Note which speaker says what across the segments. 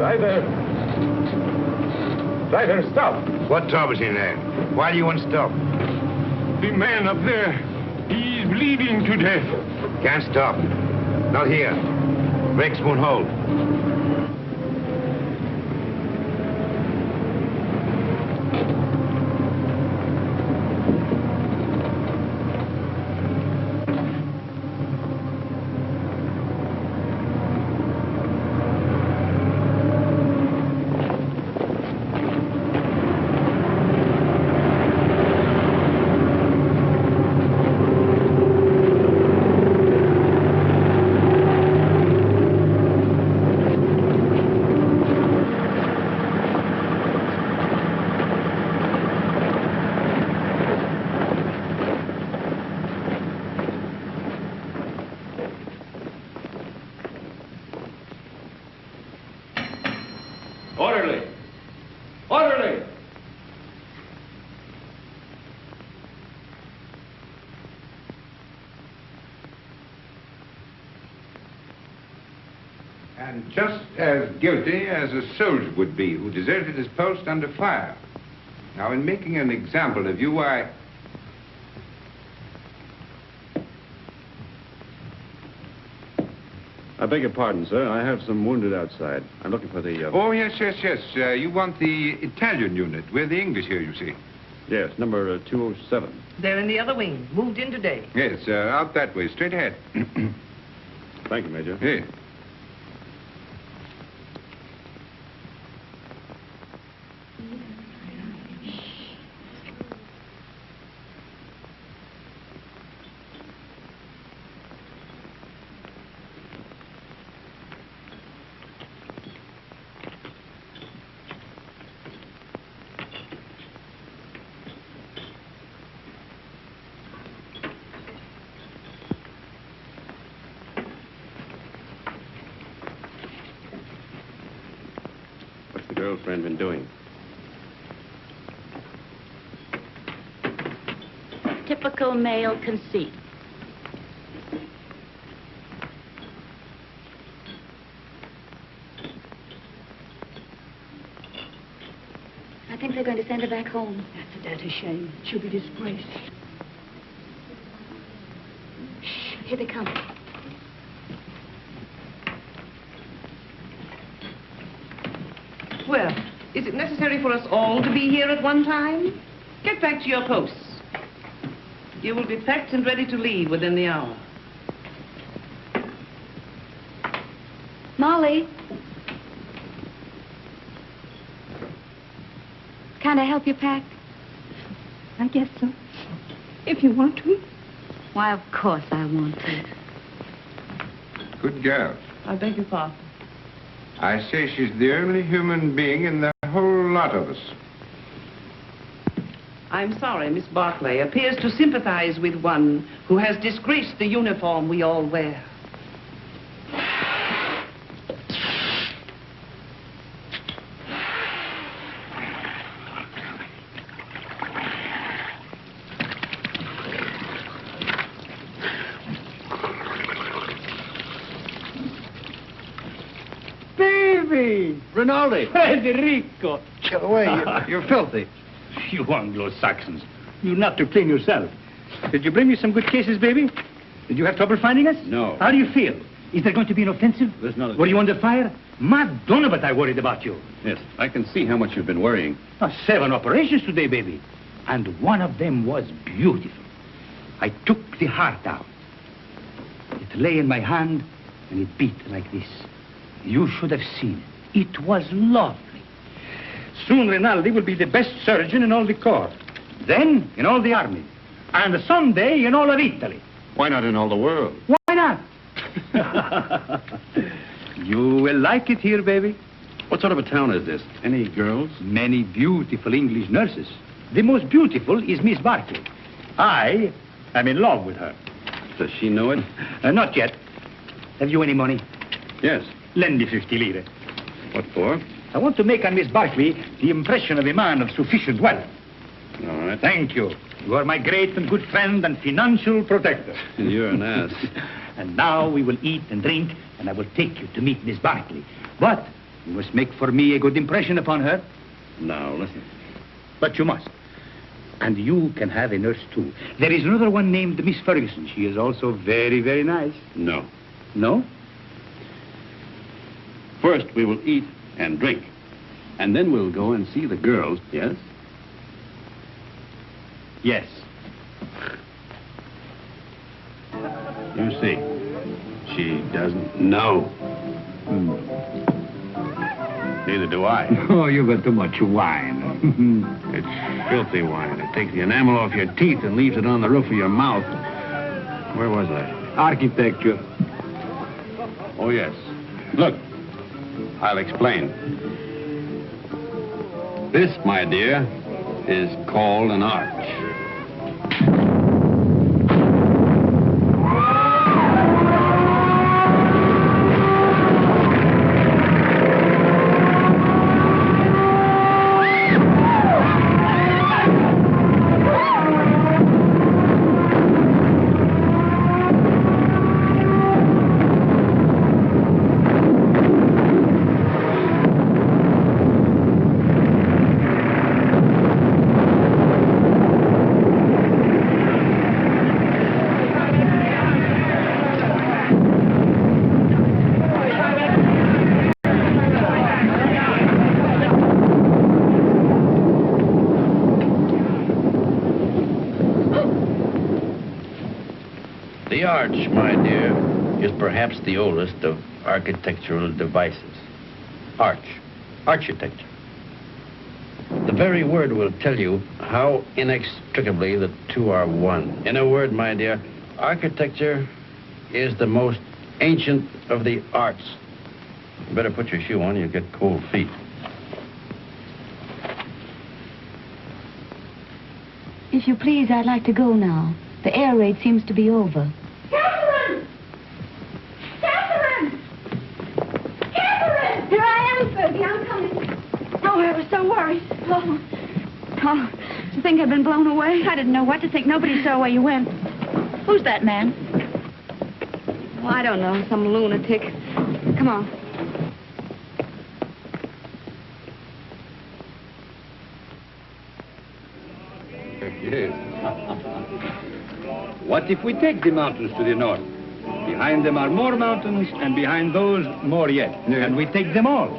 Speaker 1: Driver! Driver, stop!
Speaker 2: What troubles in there? Why do you want to stop?
Speaker 1: The man up there, he's bleeding to death.
Speaker 2: Can't stop. Not here. Brakes won't hold.
Speaker 1: Orderly! Orderly!
Speaker 3: And just as guilty as a soldier would be who deserted his post under fire. Now, in making an example of you, I
Speaker 4: beg your pardon, sir. I have some wounded outside. I'm looking for the...
Speaker 3: Oh, yes. You want the Italian unit. We're the English here, you see.
Speaker 4: Yes, number 207.
Speaker 5: They're in the other wing. Moved in today.
Speaker 3: Yes, out that way, straight ahead.
Speaker 4: Thank you, Major.
Speaker 3: Here.
Speaker 4: What's the girlfriend been doing?
Speaker 6: Typical male conceit.
Speaker 7: I think they're going to send her back home.
Speaker 8: That's a dirty shame. She'll be disgraced.
Speaker 7: Shh, here they come.
Speaker 5: Well, is it necessary for us all to be here at one time? Get back to your posts. You will be packed and ready to leave within the hour.
Speaker 7: Molly. Can I help you pack?
Speaker 8: I guess so. If you want to.
Speaker 7: Why, of course I want to.
Speaker 3: Good girl.
Speaker 5: I beg your pardon.
Speaker 3: I say she's the only human being in the whole lot of us.
Speaker 5: I'm sorry, Miss Barclay appears to sympathize with one who has disgraced the uniform we all wear.
Speaker 9: Rinaldi!
Speaker 10: Federico!
Speaker 9: Get away. You're filthy.
Speaker 10: You Anglo-Saxons. You not to clean yourself. Did you bring me some good cases, baby? Did you have trouble finding us?
Speaker 4: No.
Speaker 10: How do you feel? Is there going to be an offensive?
Speaker 4: There's not.
Speaker 10: Were you under fire? Madonna, but I worried about you.
Speaker 4: Yes, I can see how much you've been worrying.
Speaker 10: 7 operations today, baby. And one of them was beautiful. I took the heart out. It lay in my hand, and it beat like this. You should have seen it. It was lovely. Soon Rinaldi will be the best surgeon in all the corps. Then in all the army. And someday in all of Italy.
Speaker 4: Why not in all the world?
Speaker 10: Why not? You will like it here, baby.
Speaker 4: What sort of a town is this? Any girls?
Speaker 10: Many beautiful English nurses. The most beautiful is Miss Barclay. I am in love with her.
Speaker 4: Does she know it?
Speaker 10: Not yet. Have you any money?
Speaker 4: Yes.
Speaker 10: Lend me 50 lire.
Speaker 4: What for?
Speaker 10: I want to make on Miss Barclay the impression of a man of sufficient wealth.
Speaker 4: All right.
Speaker 10: Thank you. You are my great and good friend and financial protector.
Speaker 4: You're an ass.
Speaker 10: And now we will eat and drink, and I will take you to meet Miss Barclay. But You must make for me a good impression upon her.
Speaker 4: Now, listen.
Speaker 10: But you must. And you can have a nurse, too. There is another one named Miss Ferguson. She is also very, very nice.
Speaker 4: No.
Speaker 10: No?
Speaker 4: First, we will eat and drink. And then we'll go and see the girls, yes?
Speaker 10: Yes.
Speaker 4: You see, she doesn't know. Neither do I.
Speaker 3: Oh, you got too much wine.
Speaker 4: It's filthy wine. It takes the enamel off your teeth and leaves it on the roof of your mouth. Where was I?
Speaker 3: Architecture.
Speaker 4: Oh, yes. Look, I'll explain. This, my dear, is called an arch.
Speaker 11: The arch, my dear, is perhaps the oldest of architectural devices. Architecture. The very word will tell you how inextricably the two are one. In a word, my dear, architecture is the most ancient of the arts. You better put your shoe on, you'll get cold feet.
Speaker 7: If you please, I'd like to go now. The air raid seems to be over.
Speaker 8: Catherine! Catherine! Catherine! Here I am, Fergie. I'm coming. Oh, I was so worried.
Speaker 7: Oh, did you think I'd been blown away? I didn't know what to think. Nobody saw where you went.
Speaker 6: Who's that man?
Speaker 7: Oh, I don't know. Some lunatic. Come on.
Speaker 10: Yes. What if we take the mountains to the north? Behind them are more mountains, and behind those, more yet.
Speaker 3: Yeah.
Speaker 10: And we take them all.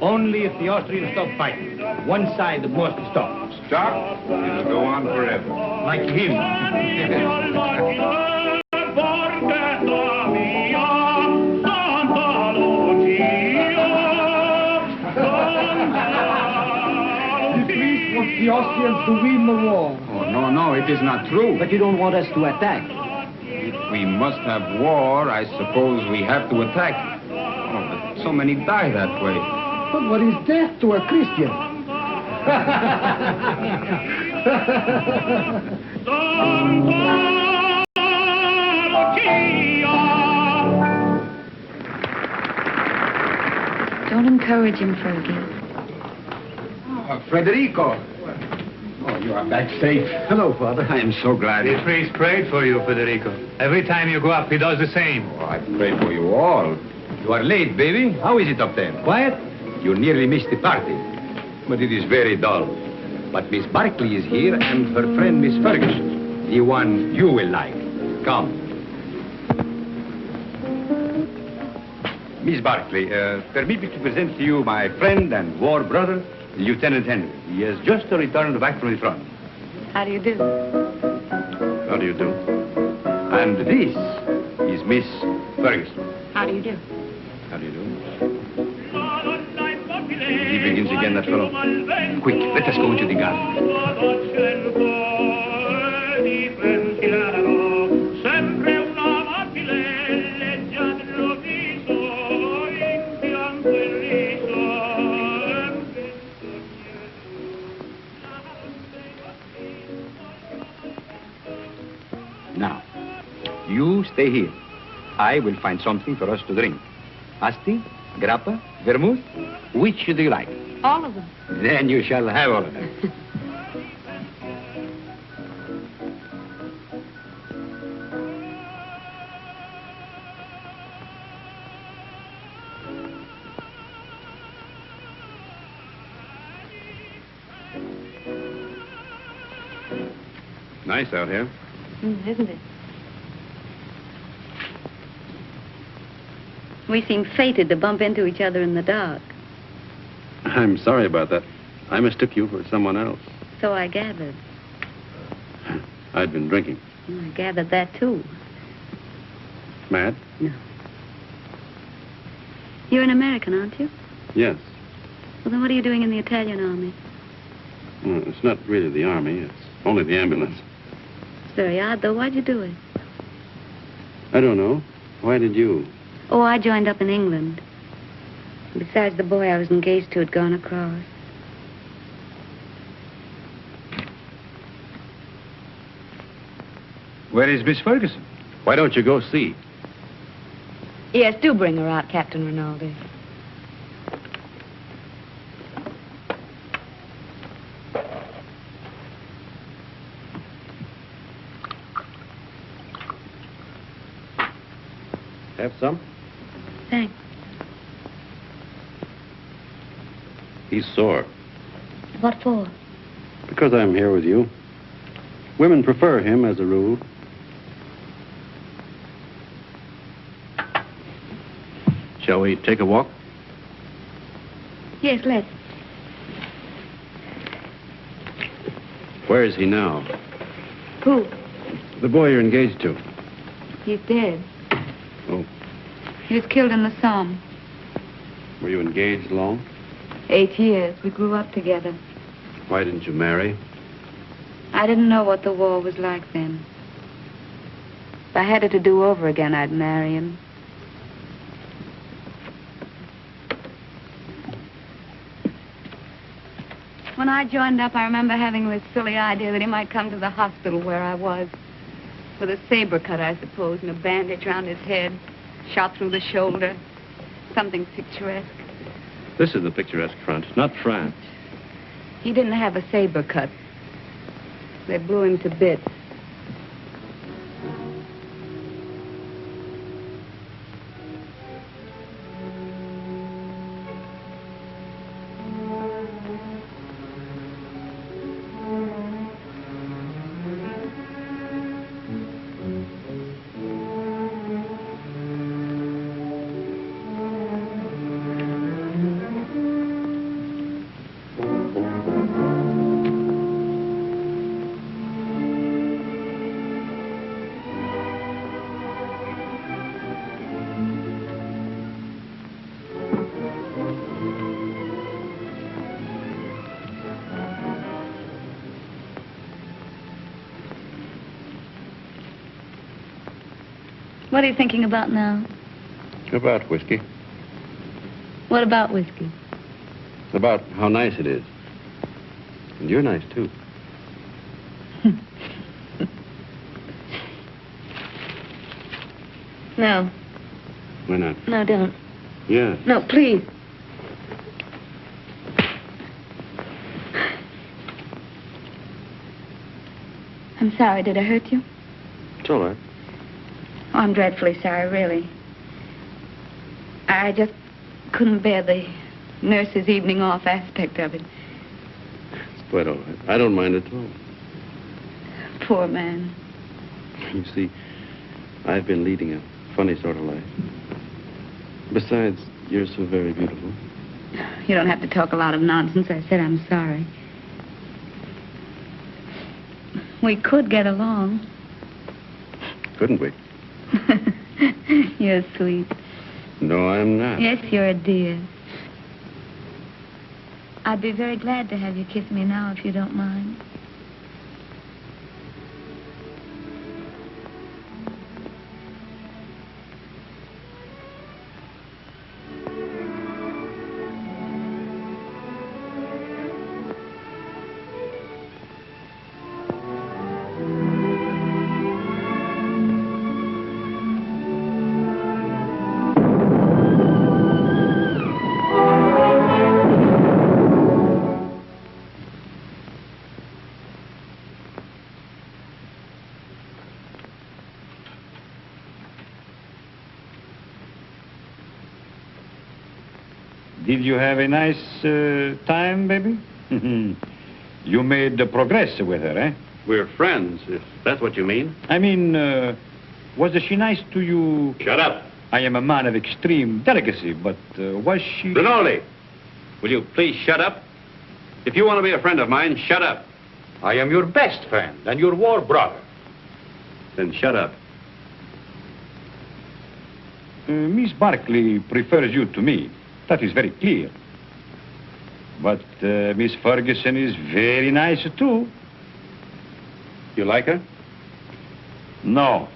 Speaker 10: Only if the Austrians stop fighting. One side must stop.
Speaker 3: Stop? It'll go on forever.
Speaker 10: Like him.
Speaker 9: The Austrians to win the war.
Speaker 3: Oh, no, it is not true.
Speaker 9: But you don't want us to attack.
Speaker 3: If we must have war, I suppose we have to attack. Oh, but so many die that way.
Speaker 9: But what is death to a Christian?
Speaker 7: Don't encourage him, Fergie.
Speaker 3: Federico. Oh, you are back safe.
Speaker 9: Hello, Father.
Speaker 3: I am so glad.
Speaker 1: The priest prayed for you, Federico. Every time you go up, he does the same.
Speaker 3: Oh, I pray for you all. You are late, baby. How is it up there?
Speaker 10: Quiet?
Speaker 3: You nearly missed the party. But it is very dull. But Miss Barkley is here and her friend Miss Ferguson. The one you will like. Come. Miss Barkley, permit me to present to you my friend and war brother, Lieutenant Henry. He has just returned back from the front.
Speaker 7: How do you do?
Speaker 4: How do you do?
Speaker 3: And this is Miss Ferguson.
Speaker 7: How do you do?
Speaker 3: How do you do? He begins again, that fellow. Quick, let us go into the garden. Now, you stay here. I will find something for us to drink. Asti, grappa, vermouth, which do you like?
Speaker 7: All of them.
Speaker 3: Then you shall have all of them.
Speaker 2: Nice out here.
Speaker 7: Isn't it? We seem fated to bump into each other in the dark.
Speaker 2: I'm sorry about that. I mistook you for someone else.
Speaker 7: So I gathered.
Speaker 2: I'd been drinking.
Speaker 7: I gathered that, too.
Speaker 2: Mad?
Speaker 7: No. You're an American, aren't you?
Speaker 2: Yes.
Speaker 7: Well, then what are you doing in the Italian army?
Speaker 2: Well, it's not really the army. It's only the ambulance.
Speaker 7: It's very odd, though. Why'd you do it?
Speaker 2: I don't know. Why did you?
Speaker 7: Oh, I joined up in England. Besides, the boy I was engaged to had gone across.
Speaker 3: Where is Miss Ferguson?
Speaker 2: Why don't you go see?
Speaker 7: Yes, do bring her out, Captain Rinaldi.
Speaker 2: Have some?
Speaker 7: Thanks.
Speaker 2: He's sore.
Speaker 7: What for?
Speaker 2: Because I'm here with you. Women prefer him as a rule. Shall we take a walk?
Speaker 7: Yes, let's.
Speaker 2: Where is he now?
Speaker 7: Who?
Speaker 2: The boy you're engaged to.
Speaker 7: He's dead.
Speaker 2: Oh,
Speaker 7: He was killed in the Somme.
Speaker 2: were you engaged long?
Speaker 7: 8 years. We grew up together.
Speaker 2: Why didn't you marry?
Speaker 7: I didn't know what the war was like then. If I had it to do over again, I'd marry him. When I joined up, I remember having this silly idea that he might come to the hospital where I was. With a saber cut, I suppose, and a bandage around his head, shot through the shoulder. Something picturesque.
Speaker 2: This is the picturesque front, not France.
Speaker 7: He didn't have a saber cut. They blew him to bits. What are you thinking about now?
Speaker 2: About whiskey.
Speaker 7: What about whiskey?
Speaker 2: About how nice it is. And you're nice, too.
Speaker 7: No.
Speaker 2: Why not?
Speaker 7: No, don't.
Speaker 2: Yeah.
Speaker 7: No, please. I'm sorry. Did I hurt you?
Speaker 2: It's all right.
Speaker 7: Oh, I'm dreadfully sorry, really. I just couldn't bear the nurse's evening off aspect of it.
Speaker 2: It's quite all right. I don't mind at all.
Speaker 7: Poor man.
Speaker 2: You see, I've been leading a funny sort of life. Besides, you're so very beautiful.
Speaker 7: You don't have to talk a lot of nonsense. I said I'm sorry. We could get along.
Speaker 2: Couldn't we?
Speaker 7: You're sweet.
Speaker 2: No, I'm not.
Speaker 7: Yes, you're a dear. I'd be very glad to have you kiss me now, if you don't mind.
Speaker 3: Did you have a nice time, baby? You made progress with her, eh?
Speaker 4: We're friends, if that's what you mean.
Speaker 10: I mean, was she nice to you?
Speaker 4: Shut up.
Speaker 10: I am a man of extreme delicacy, but was she...
Speaker 4: Rinaldi, will you please shut up? If you want to be a friend of mine, shut up.
Speaker 3: I am your best friend and your war brother.
Speaker 4: Then shut up.
Speaker 10: Miss Barkley prefers you to me. That is very clear. But Miss Ferguson is very nice, too.
Speaker 4: You like her?
Speaker 10: No.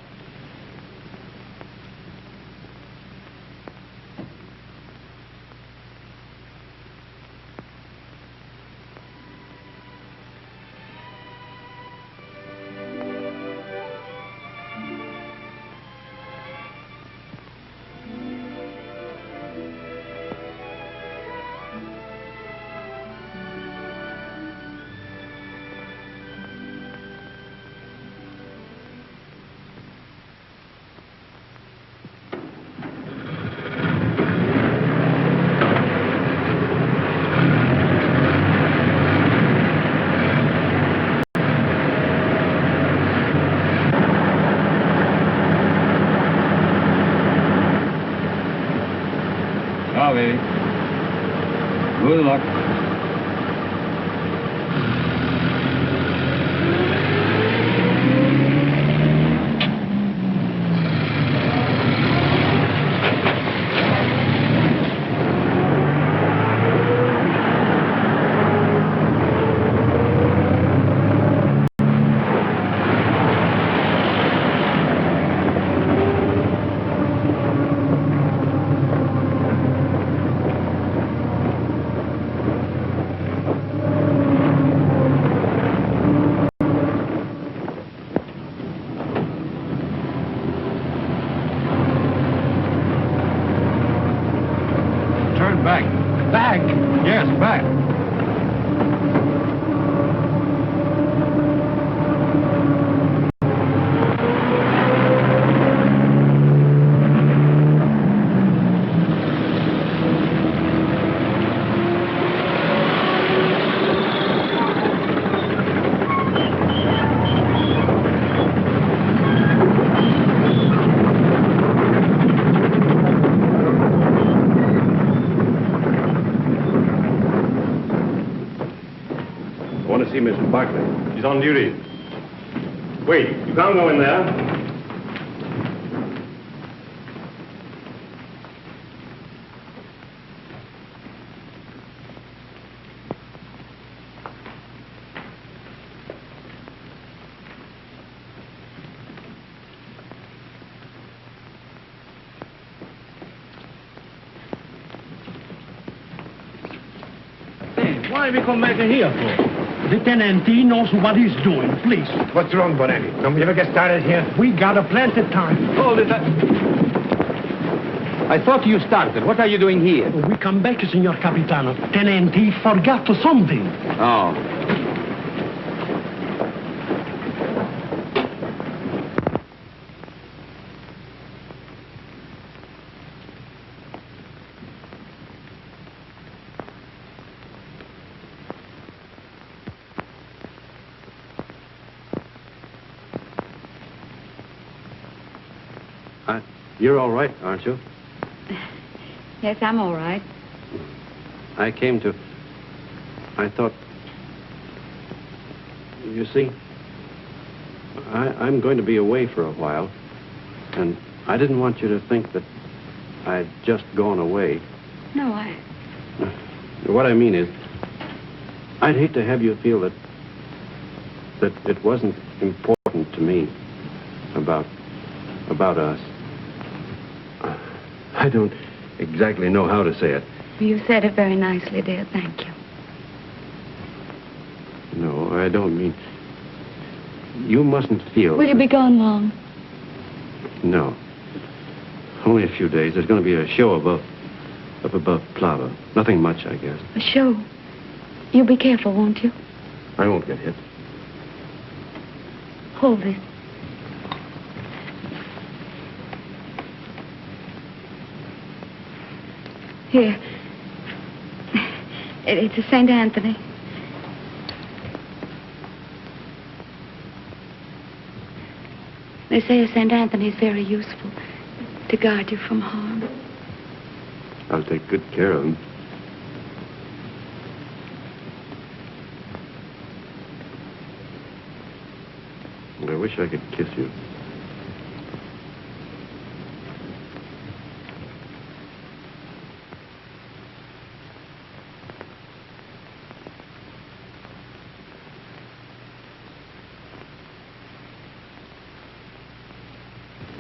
Speaker 10: Baby. Good luck.
Speaker 1: Back. Back? Yes, back.
Speaker 4: I want to see Mr. Barkley. He's on duty. Wait, you can't go in there.
Speaker 9: Why we come back here for? The tenant knows what he's doing, please.
Speaker 1: What's wrong, Bonetti? Don't we ever get started here?
Speaker 9: We got a plenty of time.
Speaker 3: Hold it. I thought you started. What are you doing here?
Speaker 9: We come back, Signor Capitano. Tenant forgot something.
Speaker 3: Oh.
Speaker 2: You're all right, aren't you?
Speaker 7: Yes, I'm all right.
Speaker 2: I thought... You see, I'm going to be away for a while, and I didn't want you to think that I'd just gone away.
Speaker 7: No,
Speaker 2: What I mean is, I'd hate to have you feel that it wasn't important to me about us. I don't exactly know how to say it.
Speaker 7: You said it very nicely, dear. Thank you.
Speaker 2: No, I don't mean... You mustn't feel...
Speaker 7: Will you be gone long?
Speaker 2: No. Only a few days. There's going to be a show up above Plava. Nothing much, I guess.
Speaker 7: A show? You'll be careful, won't you?
Speaker 2: I won't get hit.
Speaker 7: Hold it. Here. It's a St. Anthony. They say St. Anthony's very useful to guard you from harm.
Speaker 2: I'll take good care of him. I wish I could kiss you.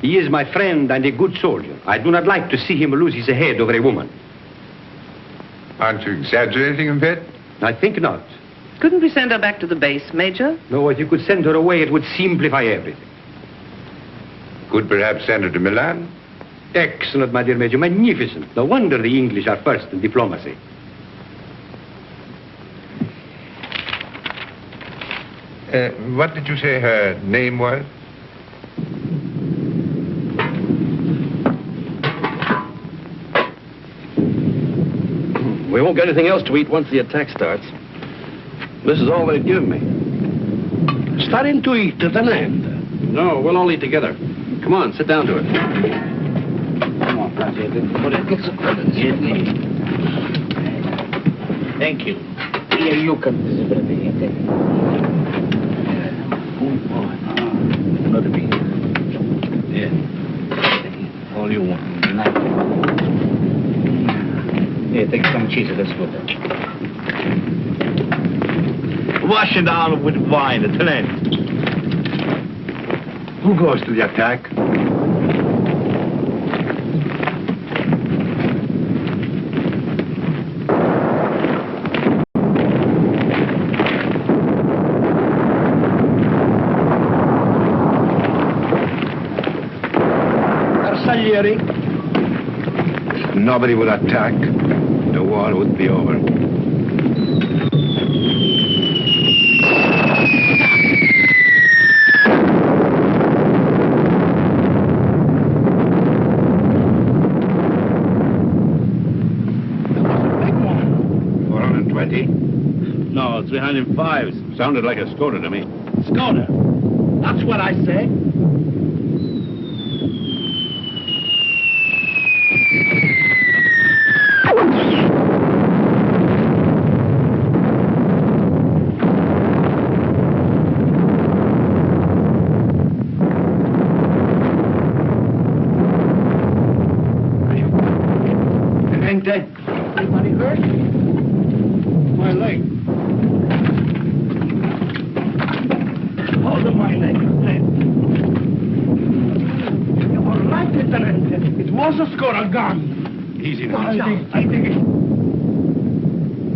Speaker 3: He is my friend and a good soldier. I do not like to see him lose his head over a woman.
Speaker 1: Aren't you exaggerating a bit?
Speaker 3: I think not.
Speaker 5: Couldn't we send her back to the base, Major?
Speaker 3: No, if you could send her away, it would simplify everything.
Speaker 1: Could perhaps send her to Milan?
Speaker 3: Excellent, my dear Major. Magnificent. No wonder the English are first in diplomacy.
Speaker 1: What did you say her name was?
Speaker 2: We won't get anything else to eat once the attack starts. This is all they've given me.
Speaker 11: Starting to eat at an end.
Speaker 2: No, we'll all eat together. Come on, sit down to it.
Speaker 9: Come on, thank you. Here, you can. Another piece. Yeah. All you want. Here, take some cheese. Let's go. Wash it down with wine at an end.
Speaker 1: Who goes to the attack?
Speaker 9: Salieri.
Speaker 1: If nobody would attack, the war would be over.
Speaker 9: No, 305s.
Speaker 4: Sounded like a Skoda to me.
Speaker 9: Skoda. That's what I say. Anybody hurt? My leg. Hold on my leg. You were right, Lieutenant. It was a Skoda gun.
Speaker 4: Easy now.
Speaker 9: I think it...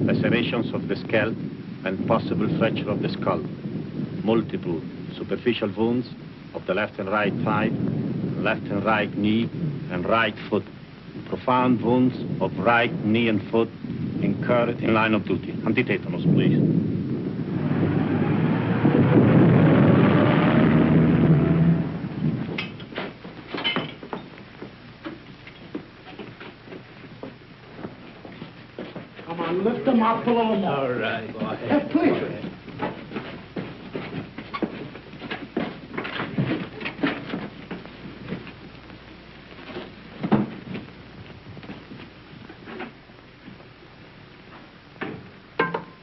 Speaker 12: Lacerations of the scalp and possible fracture of the skull. Multiple superficial wounds of the left and right thigh, left and right knee, and right foot. Profound wounds of right knee and foot incurred in line of duty. Antitetanus, please.
Speaker 9: Come on, lift them up a little more. All right, go ahead. Please.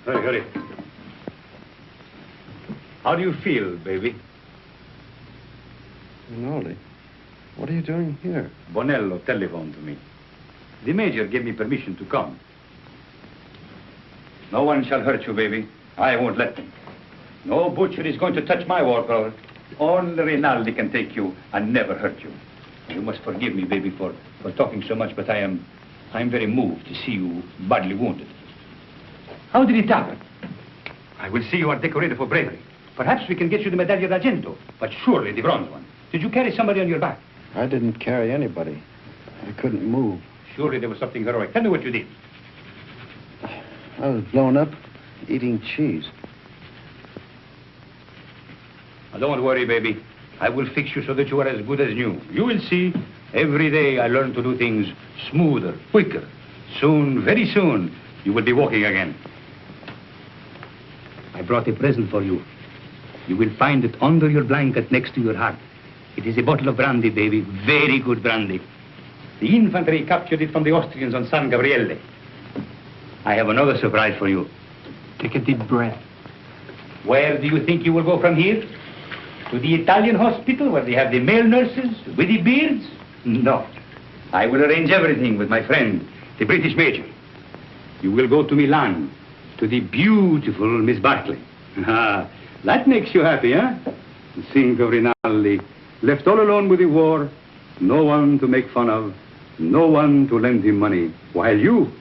Speaker 3: Hurry. How do you feel, baby?
Speaker 2: Rinaldi, what are you doing here?
Speaker 3: Bonello telephoned to me. The major gave me permission to come. No one shall hurt you, baby. I won't let them. No butcher is going to touch my war color. Only Rinaldi can take you and never hurt you. You must forgive me, baby, for talking so much, but I'm very moved to see you badly wounded. How did it happen? I will see you are decorated for bravery. Perhaps we can get you the Medaglia d'Argento, but surely the bronze one. Did you carry somebody on your back?
Speaker 2: I didn't carry anybody. I couldn't move.
Speaker 3: Surely there was something heroic. Tell me what you did.
Speaker 2: I was blown up eating cheese.
Speaker 3: Now, don't worry, baby. I will fix you so that you are as good as new. You will see. Every day I learn to do things smoother, quicker. Soon, very soon, you will be walking again. I brought a present for you. You will find it under your blanket next to your heart.
Speaker 10: It is a bottle of brandy, baby. Very good brandy. The infantry captured it from the Austrians on San Gabriele. I have another surprise for you. Take a deep breath. Where do you think you will go from here? To the Italian hospital where they have the male nurses with the beards? No. I will arrange everything with my friend, the British major. You will go to Milan, to the beautiful Miss Barclay. Ah, that makes you happy, huh? Think of Rinaldi, left all alone with the war, no one to make fun of, no one to lend him money, while you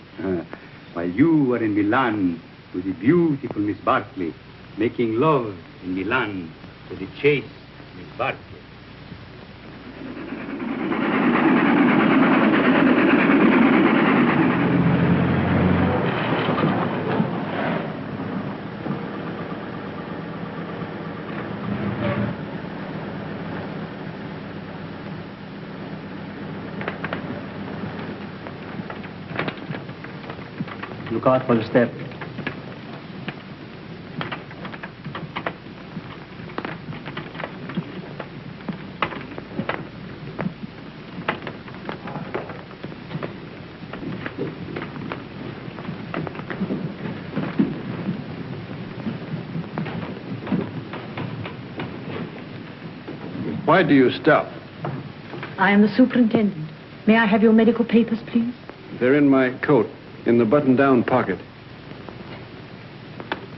Speaker 10: are in Milan with the beautiful Miss Barclay, making love in Milan to the chaste Miss Barclay.
Speaker 9: Look out for the step.
Speaker 11: Why do you stop?
Speaker 13: I am the superintendent. May I have your medical papers, please?
Speaker 11: They're in my coat, in the button-down pocket.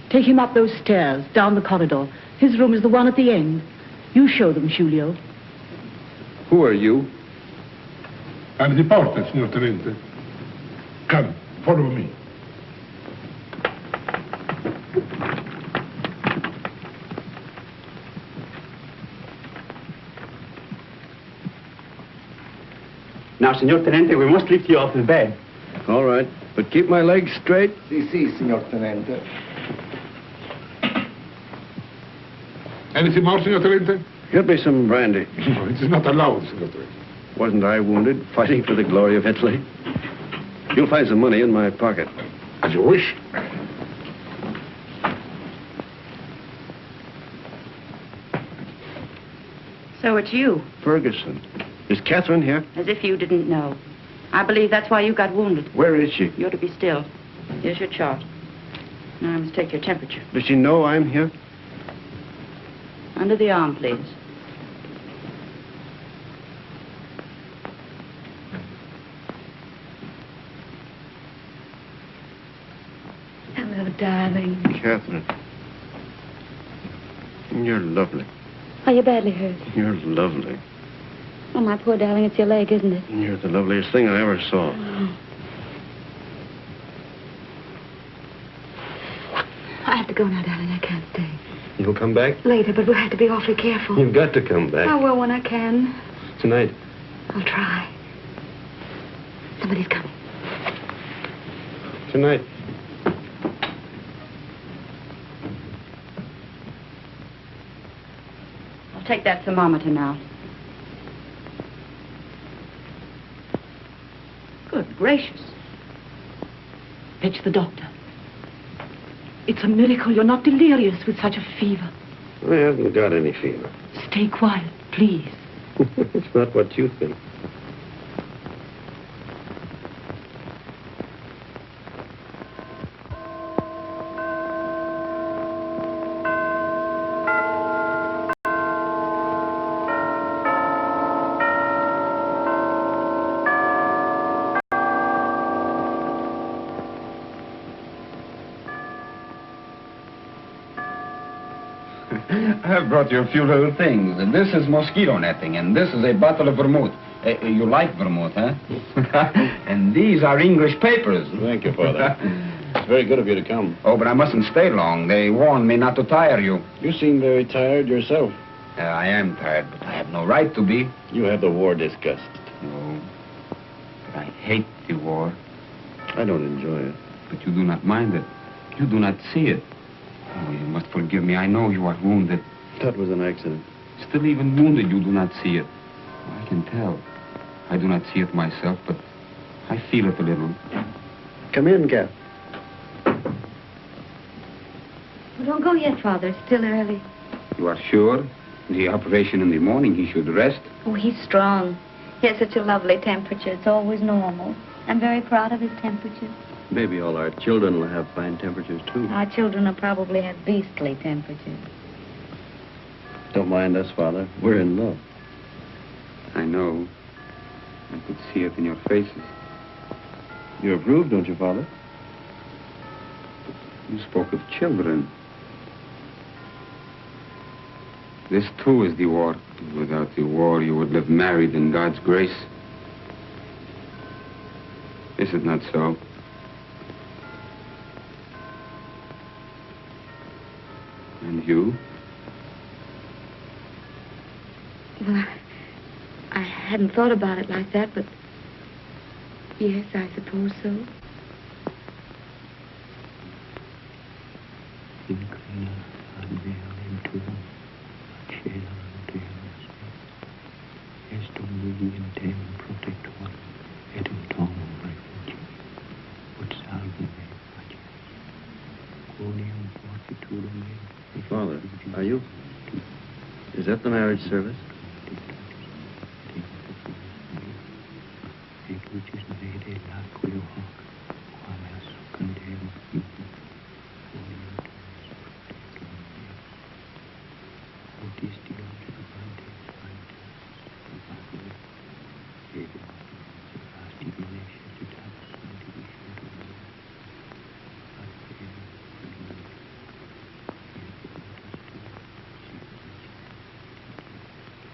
Speaker 13: Take him up those stairs, down the corridor. His room is the one at the end. You show them, Giulio.
Speaker 11: Who are you?
Speaker 14: I'm the porter, signor Tenente. Come, follow me.
Speaker 10: Now, Signor Tenente, we must lift you off the bed.
Speaker 11: All right, but keep my legs straight.
Speaker 1: Si, signor Tenente.
Speaker 14: Anything more, signor Tenente?
Speaker 11: Get me some brandy.
Speaker 14: No, it is not allowed, signor Tenente.
Speaker 11: Wasn't I wounded, fighting for the glory of Italy? You'll find some money in my pocket.
Speaker 14: As you wish.
Speaker 6: So it's you.
Speaker 11: Ferguson. Is Catherine here?
Speaker 6: As if you didn't know. I believe that's why you got wounded.
Speaker 11: Where is she?
Speaker 6: You're to be still. Here's your chart. Now I must take your temperature.
Speaker 11: Does she know I'm here?
Speaker 6: Under the arm, please.
Speaker 7: Hello, darling.
Speaker 11: Catherine. You're lovely.
Speaker 7: Are you badly hurt?
Speaker 11: You're lovely.
Speaker 7: Oh, my poor darling, it's your leg, isn't it?
Speaker 11: You're the loveliest thing I ever saw.
Speaker 7: I have to go now, darling. I can't stay.
Speaker 11: You'll come back?
Speaker 7: Later, but we'll have to be awfully careful.
Speaker 11: You've got to come back.
Speaker 7: I will when I can.
Speaker 11: Tonight.
Speaker 7: I'll try. Somebody's coming.
Speaker 11: Tonight.
Speaker 6: I'll take that thermometer now.
Speaker 13: Good gracious. Fetch the doctor. It's a miracle you're not delirious with such a fever.
Speaker 11: I haven't got any fever.
Speaker 13: Stay quiet, please.
Speaker 11: It's not what you think.
Speaker 15: I've brought you a few little things. This is mosquito netting, and this is a bottle of vermouth. You like vermouth, huh? And these are English papers.
Speaker 11: Thank you, Father. It's very good of you to come.
Speaker 15: Oh, but I mustn't stay long. They warned me not to tire you.
Speaker 11: You seem very tired yourself.
Speaker 15: I am tired, but I have no right to be.
Speaker 11: You have the war disgust.
Speaker 15: No, but I hate the war.
Speaker 11: I don't enjoy it.
Speaker 15: But you do not mind it. You do not see it. Oh, you must forgive me. I know you are wounded.
Speaker 11: That was an accident.
Speaker 15: Still, even wounded, you do not see it. Oh, I can tell. I do not see it myself, but I feel it a little.
Speaker 11: Come in, Cap.
Speaker 7: Well, don't go yet, Father. It's still early.
Speaker 15: You are sure?
Speaker 16: The operation in the morning, he should rest.
Speaker 7: Oh, he's strong. He has such a lovely temperature. It's always normal. I'm very proud of his temperature.
Speaker 2: Maybe all our children will have fine temperatures, too.
Speaker 7: Our children will probably have beastly temperatures.
Speaker 2: Don't mind us, Father. We're in love.
Speaker 16: I know. I could see it in your faces.
Speaker 2: You approve, don't you, Father?
Speaker 16: You spoke of children. This, too, is the war. Without the war, you would live married in God's grace. Is it not so? And you?
Speaker 7: Well, I hadn't thought about it like that, but yes, I suppose so.
Speaker 2: Father, are you? Is that the marriage service?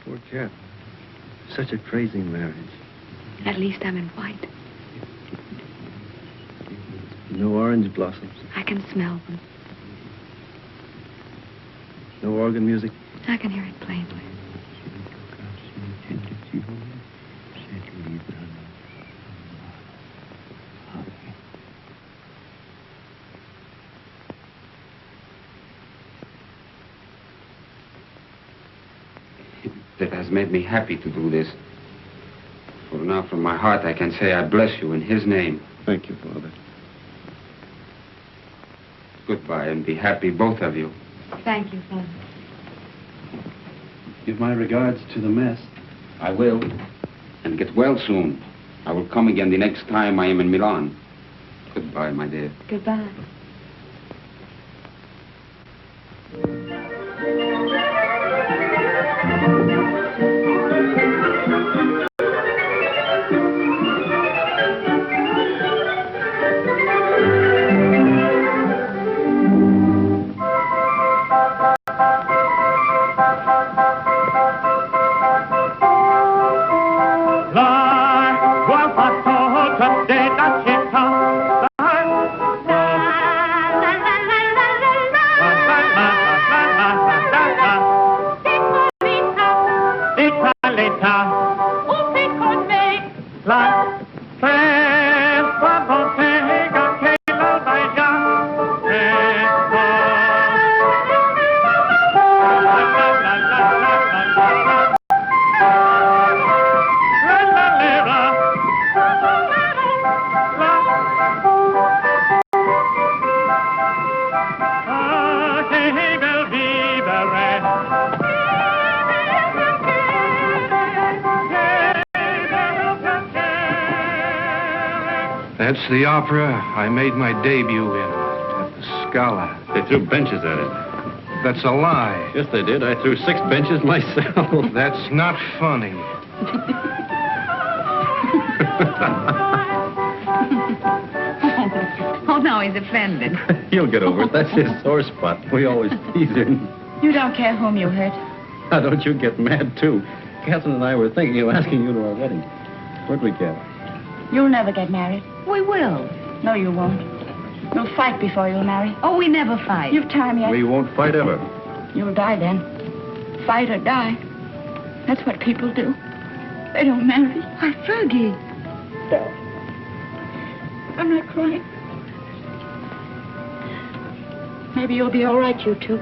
Speaker 2: Poor chap. Such a crazy marriage.
Speaker 7: At least I'm in white.
Speaker 2: No orange blossoms.
Speaker 7: I can smell them.
Speaker 2: No organ music.
Speaker 7: I can hear it plainly.
Speaker 16: That has made me happy to do this. For now, from my heart, I can say I bless you in his name.
Speaker 2: Thank you, Father.
Speaker 16: Goodbye, and be happy, both of you.
Speaker 7: Thank you, Father.
Speaker 2: Give my regards to the mess.
Speaker 16: I will. And get well soon. I will come again the next time I am in Milan. Goodbye, my dear.
Speaker 7: Goodbye.
Speaker 1: That's the opera I made my debut in at the Scala.
Speaker 2: They threw benches at it.
Speaker 1: That's a lie.
Speaker 2: Yes, they did. I threw 6 benches myself.
Speaker 1: That's not funny.
Speaker 7: Oh, no, he's offended.
Speaker 2: He'll get over it. That's his sore spot. We always tease him.
Speaker 8: You don't care whom you hurt.
Speaker 2: Now, don't you get mad, too. Catherine and I were thinking of asking you to our wedding. What'd we get?
Speaker 8: You'll never get married.
Speaker 7: We will.
Speaker 8: No, you won't. You'll fight before you'll marry.
Speaker 7: Oh, we never fight.
Speaker 8: You've time yet.
Speaker 2: We won't fight ever.
Speaker 8: You'll die then. Fight or die. That's what people do. They don't marry.
Speaker 7: Why, Fergie.
Speaker 8: I'm not crying. Maybe you'll be all right, you two.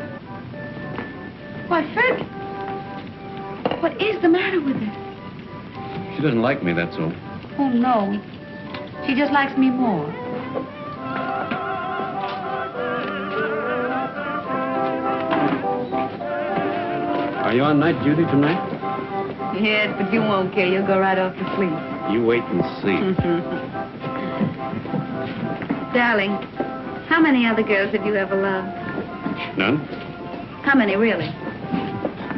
Speaker 7: Why, Fergie. What is the matter with her?
Speaker 2: She doesn't like me, that's all.
Speaker 7: Oh, no. She just likes me more.
Speaker 11: Are you on night duty tonight?
Speaker 7: Yes, but you won't care. You'll go right off to sleep.
Speaker 11: You wait and see.
Speaker 7: Darling, how many other girls have you ever loved?
Speaker 11: None?
Speaker 7: How many, really?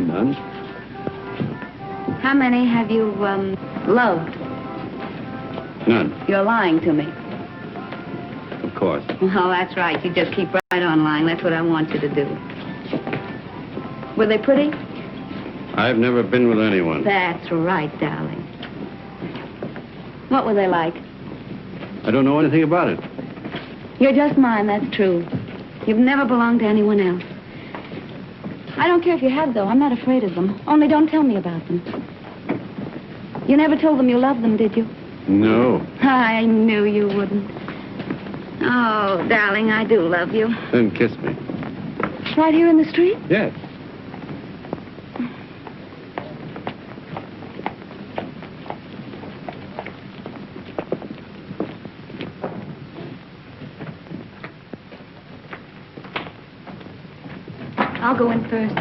Speaker 11: None?
Speaker 7: How many have you, loved?
Speaker 11: None,
Speaker 7: You're lying to me.
Speaker 11: of course.
Speaker 7: Oh, that's right. You just keep right on lying. That's what I want you to do. Were they pretty?
Speaker 11: I've never been with anyone.
Speaker 7: That's right, darling. What were they like?
Speaker 11: I don't know anything about it.
Speaker 7: You're just mine, that's true. You've never belonged to anyone else. I don't care if you have, though. I'm not afraid of them. Only don't tell me about them. You never told them you loved them, did you?
Speaker 11: No.
Speaker 7: I knew you wouldn't. Oh, darling, I do love you.
Speaker 11: Then kiss me.
Speaker 7: Right here in the street?
Speaker 11: Yes.
Speaker 7: I'll go in first.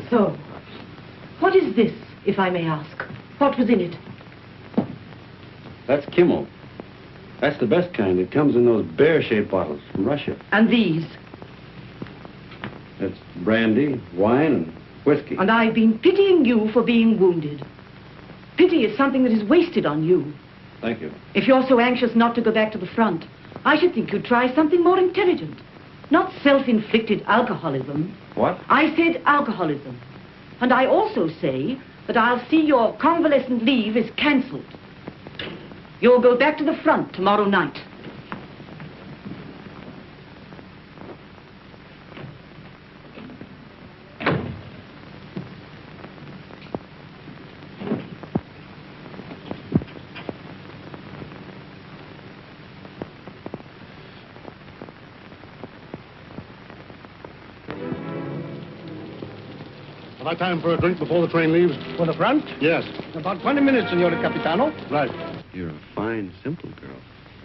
Speaker 13: So, what is this, if I may ask? What was in it?
Speaker 11: That's Kimmel. That's the best kind. It comes in those bear-shaped bottles from Russia.
Speaker 13: And these?
Speaker 11: It's brandy, wine, and whiskey.
Speaker 13: And I've been pitying you for being wounded. Pity is something that is wasted on you.
Speaker 11: Thank you.
Speaker 13: If you're so anxious not to go back to the front, I should think you'd try something more intelligent. Not self-inflicted alcoholism.
Speaker 11: What?
Speaker 13: I said alcoholism. And I also say that I'll see your convalescent leave is cancelled. You'll go back to the front tomorrow night.
Speaker 9: Have I time for a drink before the train leaves?
Speaker 17: For the front?
Speaker 9: Yes.
Speaker 17: About 20 minutes, Signore Capitano.
Speaker 9: Right.
Speaker 11: You're a fine, simple girl.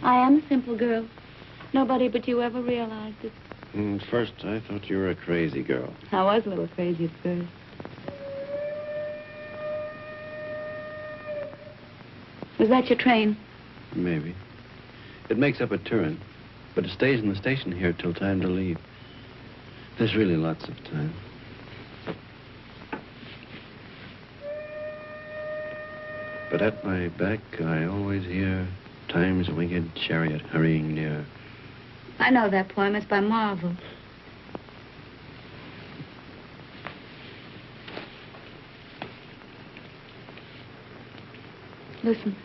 Speaker 7: I am a simple girl. Nobody but you ever realized it.
Speaker 11: At first, I thought you were a crazy girl.
Speaker 7: I was a little crazy at first. Was that your train?
Speaker 11: Maybe. It makes up at Turin, but it stays in the station here till time to leave. There's really lots of time. But at my back, I always hear Time's winged chariot hurrying near.
Speaker 7: I know that poem. It's by Marvel. Listen.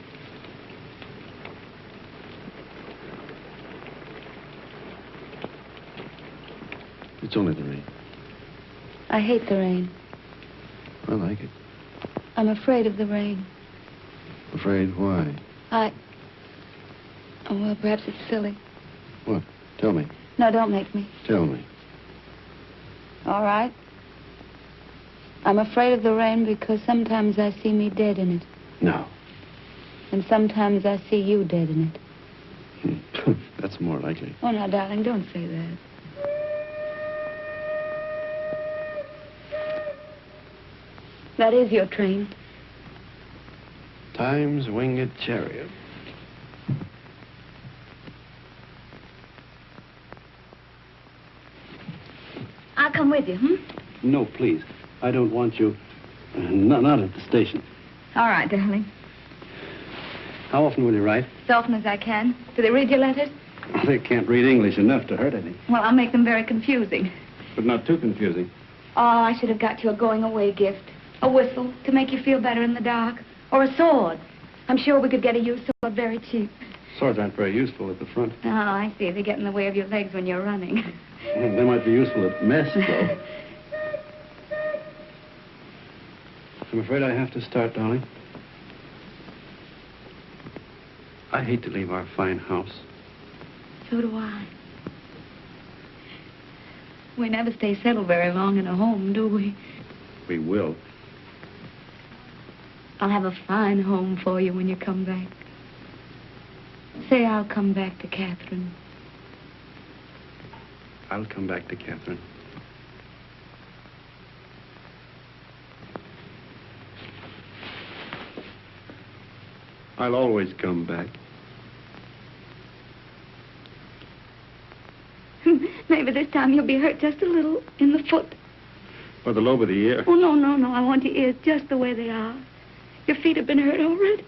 Speaker 11: It's only the rain.
Speaker 7: I hate the rain.
Speaker 11: I like it.
Speaker 7: I'm afraid of the rain.
Speaker 11: Afraid why?
Speaker 7: Oh, well, perhaps it's silly.
Speaker 11: What? Tell me.
Speaker 7: No, don't make me.
Speaker 11: Tell me.
Speaker 7: All right. I'm afraid of the rain because sometimes I see me dead in it.
Speaker 11: No.
Speaker 7: And sometimes I see you dead in it.
Speaker 11: That's more likely.
Speaker 7: Oh, now, darling, don't say that. That is your train.
Speaker 11: Time's winged chariot.
Speaker 7: I'll come with you,
Speaker 11: No, please. I don't want you. Not at the station.
Speaker 7: All right, darling.
Speaker 11: How often will you write?
Speaker 7: As often as I can. Do they read your letters?
Speaker 11: They can't read English enough to hurt any.
Speaker 7: Well, I'll make them very confusing.
Speaker 11: But not too confusing.
Speaker 7: Oh, I should have got you a going-away gift. A whistle to make you feel better in the dark. Or a sword. I'm sure we could get a used sword very cheap.
Speaker 11: Swords aren't very useful at the front.
Speaker 7: Oh, I see. They get in the way of your legs when you're running.
Speaker 11: They might be useful at mess, though. I'm afraid I have to start, darling. I hate to leave our fine house.
Speaker 7: So do I. We never stay settled very long in a home, do we?
Speaker 11: We will.
Speaker 7: I'll have a fine home for you when you come back. Say I'll come back to Catherine.
Speaker 2: I'll come back to Catherine. I'll always come back.
Speaker 7: Maybe this time you'll be hurt just a little in the foot.
Speaker 2: Or the lobe of the ear.
Speaker 7: Oh, no, no, no. I want your ears just the way they are. Your feet have been hurt already.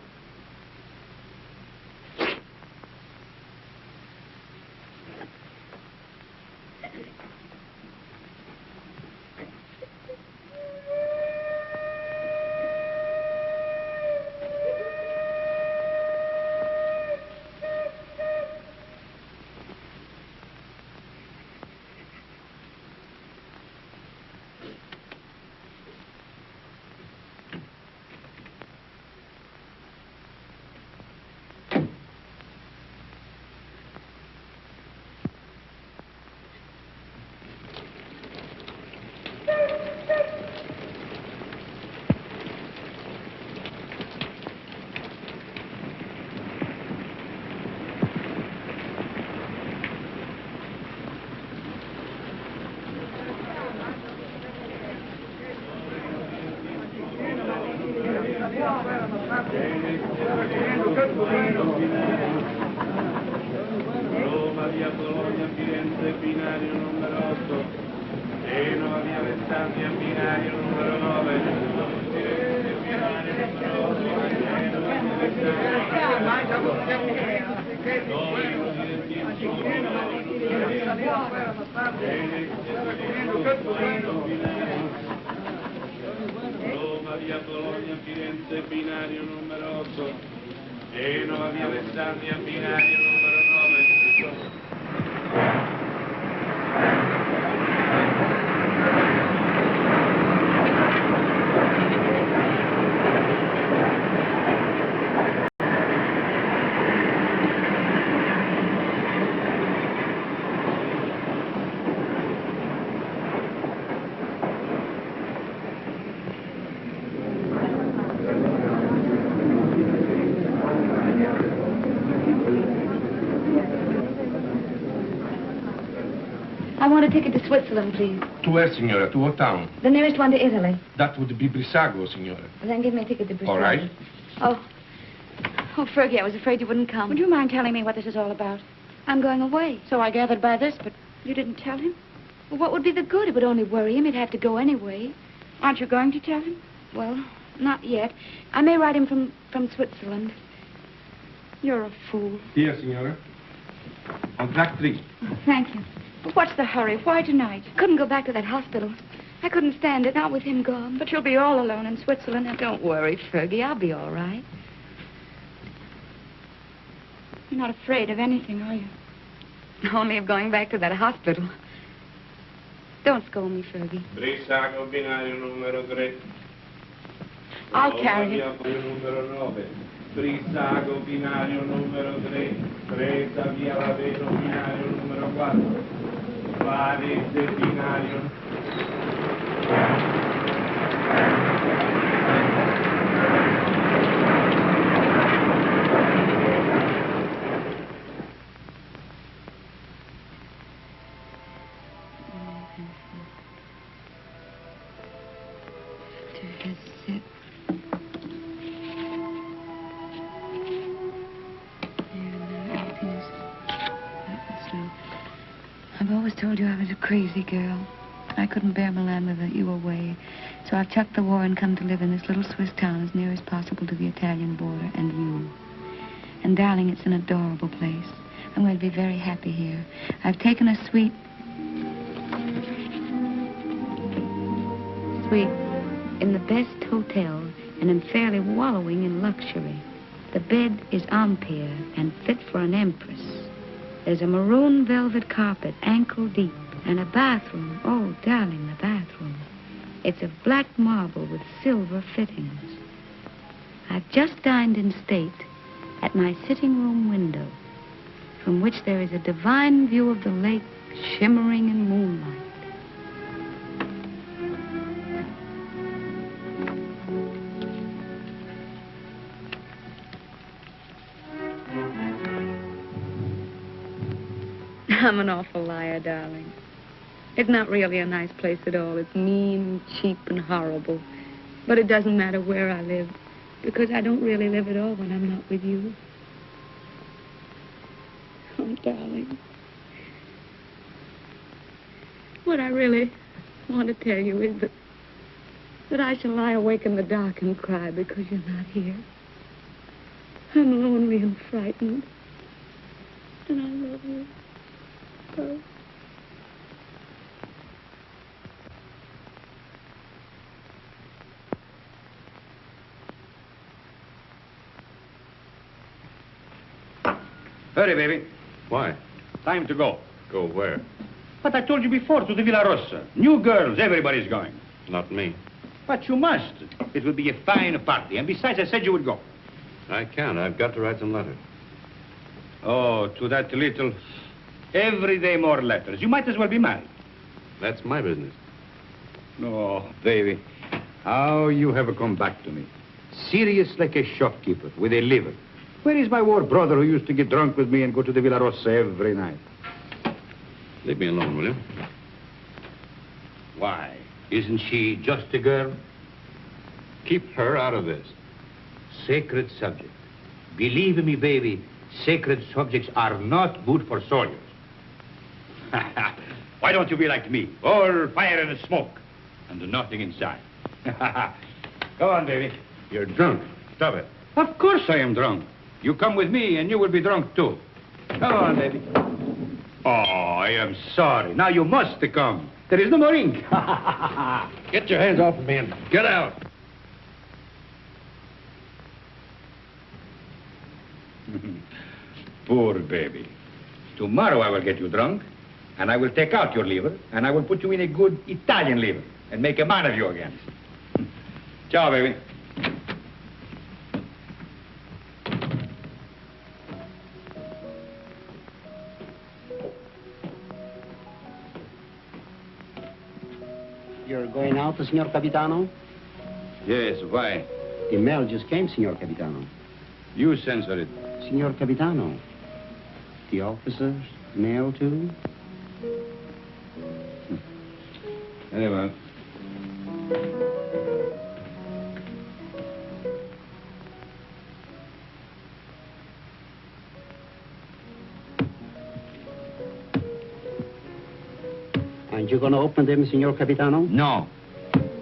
Speaker 18: Roma, via Bologna, Firenze, binario numero 8. Genova, via Alessandria, binario numero 9. Firenze, binario numero 8. Genova, Roma, via Bologna, Firenze, binario numero 8. Genova, via Alessandria, binario numero 9.
Speaker 7: I want a ticket to Switzerland, please.
Speaker 14: To where, signora? To what town?
Speaker 7: The nearest one to Italy.
Speaker 14: That would be Brissago, signora.
Speaker 7: Well, then give me a ticket to Brazil.
Speaker 14: All right.
Speaker 7: Oh, Fergie, I was afraid you wouldn't come.
Speaker 6: Would you mind telling me what this is all about?
Speaker 7: I'm going away.
Speaker 6: So I gathered by this, but
Speaker 7: You didn't tell him? Well, what would be the good? It would only worry him. He'd have to go anyway.
Speaker 6: aren't you going to tell him?
Speaker 7: Well, not yet. I may write him from Switzerland. You're a fool.
Speaker 14: Here, signora. On track 3.
Speaker 7: Oh, thank you.
Speaker 6: But what's the hurry? Why tonight?
Speaker 7: Couldn't go back to that hospital. I couldn't stand it, not with him gone.
Speaker 6: But you'll be all alone in Switzerland.
Speaker 7: Now, don't worry, Fergie. I'll be all right.
Speaker 6: You're not afraid of anything, are you?
Speaker 7: Only of going back to that hospital. Don't scold me, Fergie.
Speaker 18: Brissago, binario numero 3.
Speaker 6: I'll carry you.
Speaker 18: Numero 9. Brissago, binario numero 3. Presa, via Laveno, binario numero 4. Varese, binario.
Speaker 7: I've always told you I was a crazy girl. I couldn't bear Milan without you away. So I've chucked the war and come to live in this little Swiss town as near as possible to the Italian border and you. And, darling, it's an adorable place. I'm going to be very happy here. I've taken a suite in the best hotel and am fairly wallowing in luxury. The bed is Empire and fit for an empress. There's a maroon velvet carpet, ankle deep, and a bathroom. Oh, darling, the bathroom. It's of black marble with silver fittings. I've just dined in state at my sitting room window, from which there is a divine view of the lake shimmering in moonlight. I'm an awful liar, darling. It's not really a nice place at all. It's mean, cheap, and horrible. But it doesn't matter where I live, because I don't really live at all when I'm not with you. Oh, darling. What I really want to tell you is that I shall lie awake in the dark and cry because you're not here. I'm lonely and frightened. And I love you so.
Speaker 3: Hurry, baby.
Speaker 4: Why?
Speaker 3: Time to go.
Speaker 4: Go where?
Speaker 3: But I told you before, to the Villa Rossa. New girls, everybody's going.
Speaker 4: Not me.
Speaker 3: But you must. It will be a fine party. And besides, I said you would go.
Speaker 4: I can't. I've got to write some letters.
Speaker 3: Oh, to that little... Every day more letters. You might as well be married.
Speaker 4: That's my business.
Speaker 3: Oh, baby. How you have come back to me. Serious like a shopkeeper with a liver. Where is my war brother who used to get drunk with me and go to the Villa Rossa every night?
Speaker 4: Leave me alone, will you?
Speaker 3: Why? Isn't she just a girl?
Speaker 4: Keep her out of this.
Speaker 3: Sacred subject. Believe me, baby, sacred subjects are not good for soldiers. Why don't you be like me? All fire and smoke, and nothing inside. Go on, baby.
Speaker 4: You're drunk. Stop it.
Speaker 3: Of course I am drunk. You come with me, and you will be drunk, too. Come on, baby. Oh, I am sorry. Now you must come. There is no more ink.
Speaker 4: Get your hands off of me and get out.
Speaker 3: Poor baby. Tomorrow I will get you drunk, and I will take out your liver, and I will put you in a good Italian liver, and make a man of you again. Ciao, baby.
Speaker 19: You're going out, Signor Capitano?
Speaker 3: Yes, why?
Speaker 19: The mail just came, Signor Capitano.
Speaker 3: You censor it.
Speaker 19: Signor Capitano, the officers mail too?
Speaker 3: Very well.
Speaker 19: And you're going to open them, Signor Capitano?
Speaker 3: No.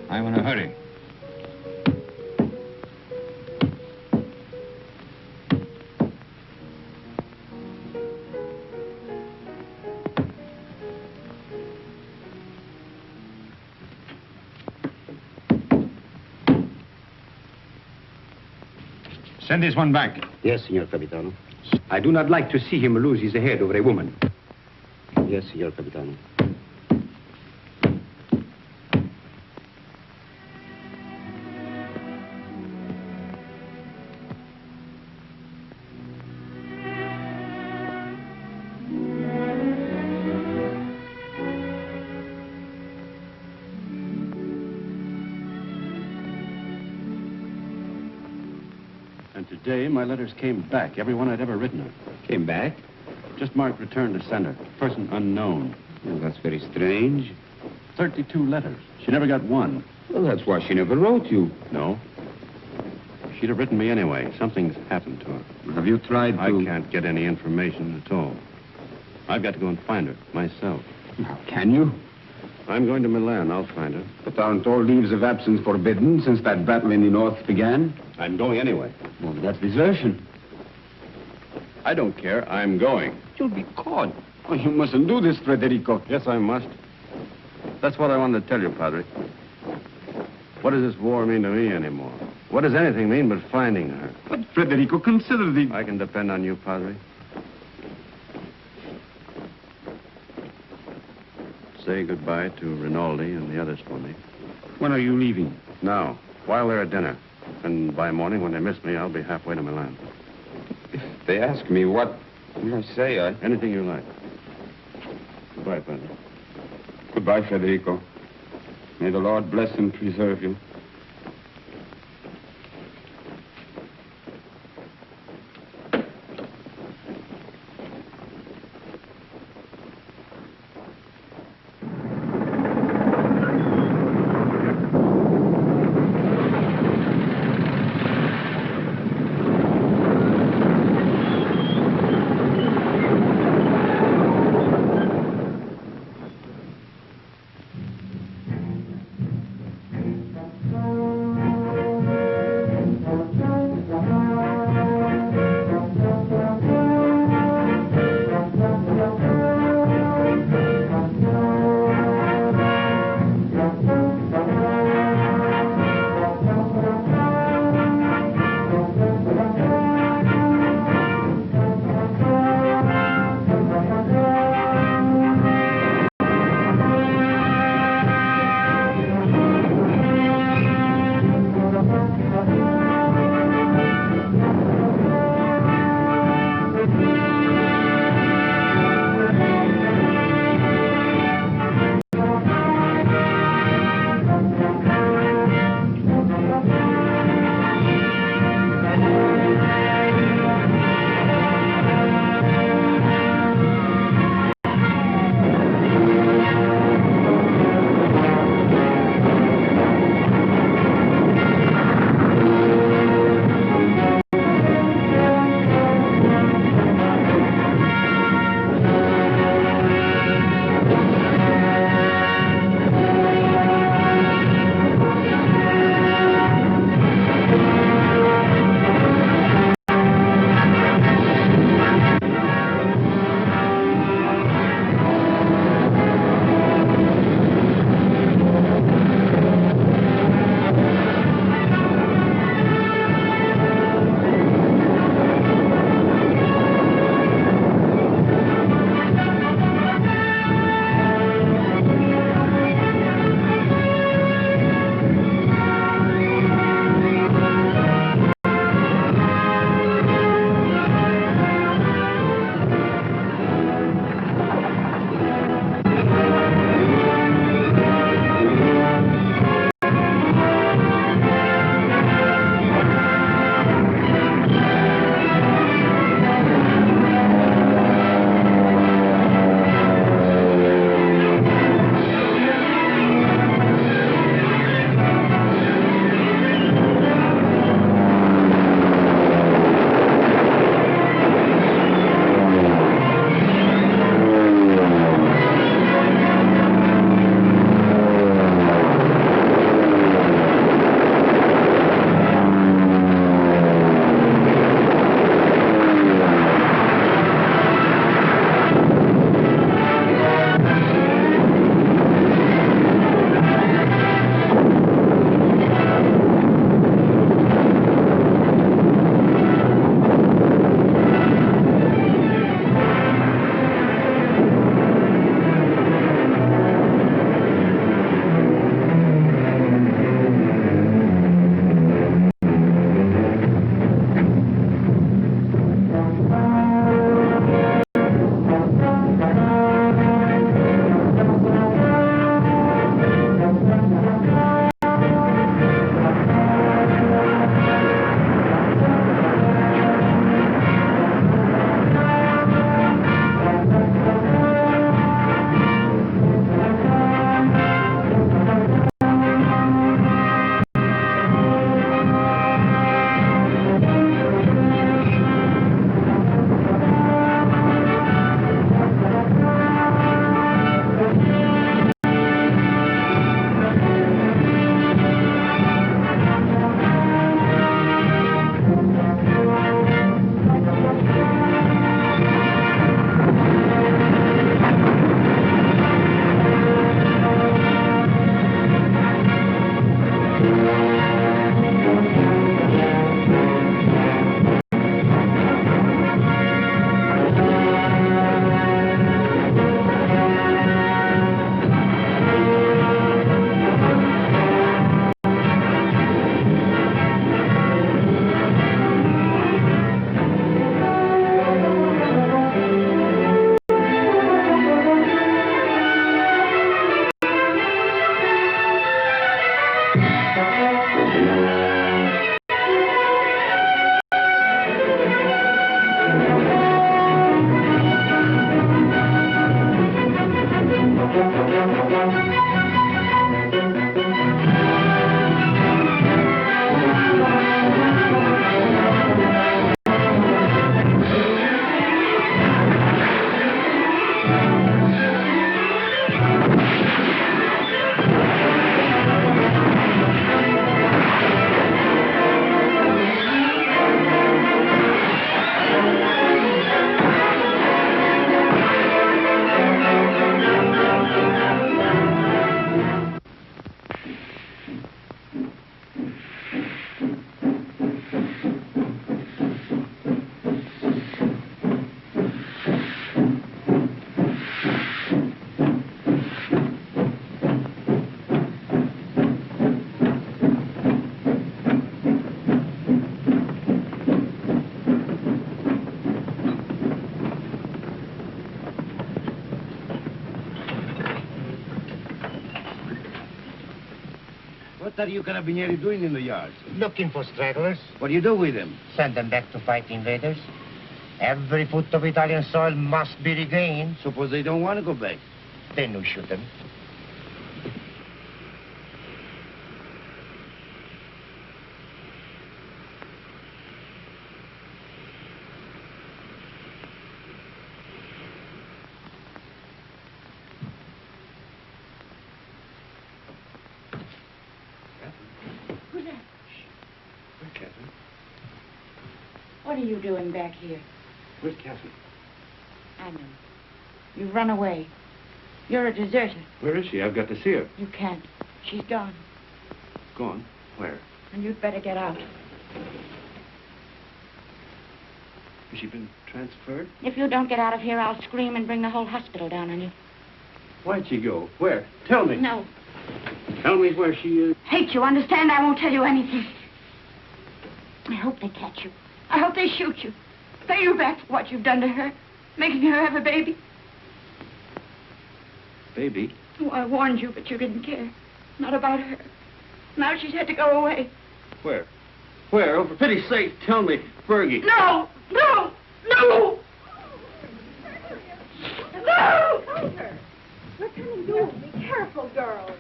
Speaker 3: I'm in a hurry. Send this one back.
Speaker 19: Yes, Signor Capitano.
Speaker 3: I do not like to see him lose his head over a woman.
Speaker 19: Yes, Signor Capitano.
Speaker 11: And today, my letters came back, every one I'd ever written her.
Speaker 16: Came back?
Speaker 11: Just marked return to sender. Person unknown.
Speaker 16: Well, that's very strange.
Speaker 11: 32 letters. She never got one.
Speaker 16: Well, that's why she never wrote you.
Speaker 11: No. She'd have written me anyway. Something's happened to her.
Speaker 16: Have you tried to...
Speaker 11: I can't get any information at all. I've got to go and find her myself.
Speaker 16: How can you?
Speaker 11: I'm going to Milan. I'll find her.
Speaker 16: But aren't all leaves of absence forbidden since that battle in the north began?
Speaker 11: I'm going anyway.
Speaker 16: Well, that's desertion.
Speaker 11: I don't care. I'm going.
Speaker 16: You'll be caught. Oh, you mustn't do this, Federico.
Speaker 11: Yes, I must. That's what I wanted to tell you, Padre. What does this war mean to me anymore? What does anything mean but finding her?
Speaker 16: But, Federico, consider the...
Speaker 11: I can depend on you, Padre. Say goodbye to Rinaldi and the others for me.
Speaker 16: When are you leaving?
Speaker 11: Now, while they're at dinner. And by morning, when they miss me, I'll be halfway to Milan.
Speaker 16: If they ask me what will I say,
Speaker 11: Anything you like. Goodbye, Padre.
Speaker 16: Goodbye, Federico. May the Lord bless and preserve you.
Speaker 11: What are you carabinieri doing in the yard?
Speaker 17: Looking for stragglers.
Speaker 11: What do you do with them?
Speaker 17: Send them back to fight invaders. Every foot of Italian soil must be regained.
Speaker 11: Suppose they don't want to go back.
Speaker 17: Then we shoot them.
Speaker 8: What are you doing back here?
Speaker 11: Where's Catherine?
Speaker 8: I know. You've run away. You're a deserter.
Speaker 2: Where is she? I've got to see her.
Speaker 8: You can't. She's gone.
Speaker 2: Gone? Where?
Speaker 8: And you'd better get out.
Speaker 2: Has she been transferred?
Speaker 8: If you don't get out of here, I'll scream and bring the whole hospital down on you.
Speaker 2: Why'd she go? Where? Tell me.
Speaker 8: No.
Speaker 2: Tell me where she is.
Speaker 8: Hate you, understand? I won't tell you anything. I hope they catch you. I hope they shoot you. Pay you back for what you've done to her. Making her have a baby.
Speaker 2: Baby?
Speaker 8: Oh, I warned you, but you didn't care. Not about her. Now she's had to go away.
Speaker 2: Where? Where? Oh, for pity's sake, tell me. Fergie.
Speaker 8: No! No! No! No!
Speaker 20: What can you do? Be careful, girls.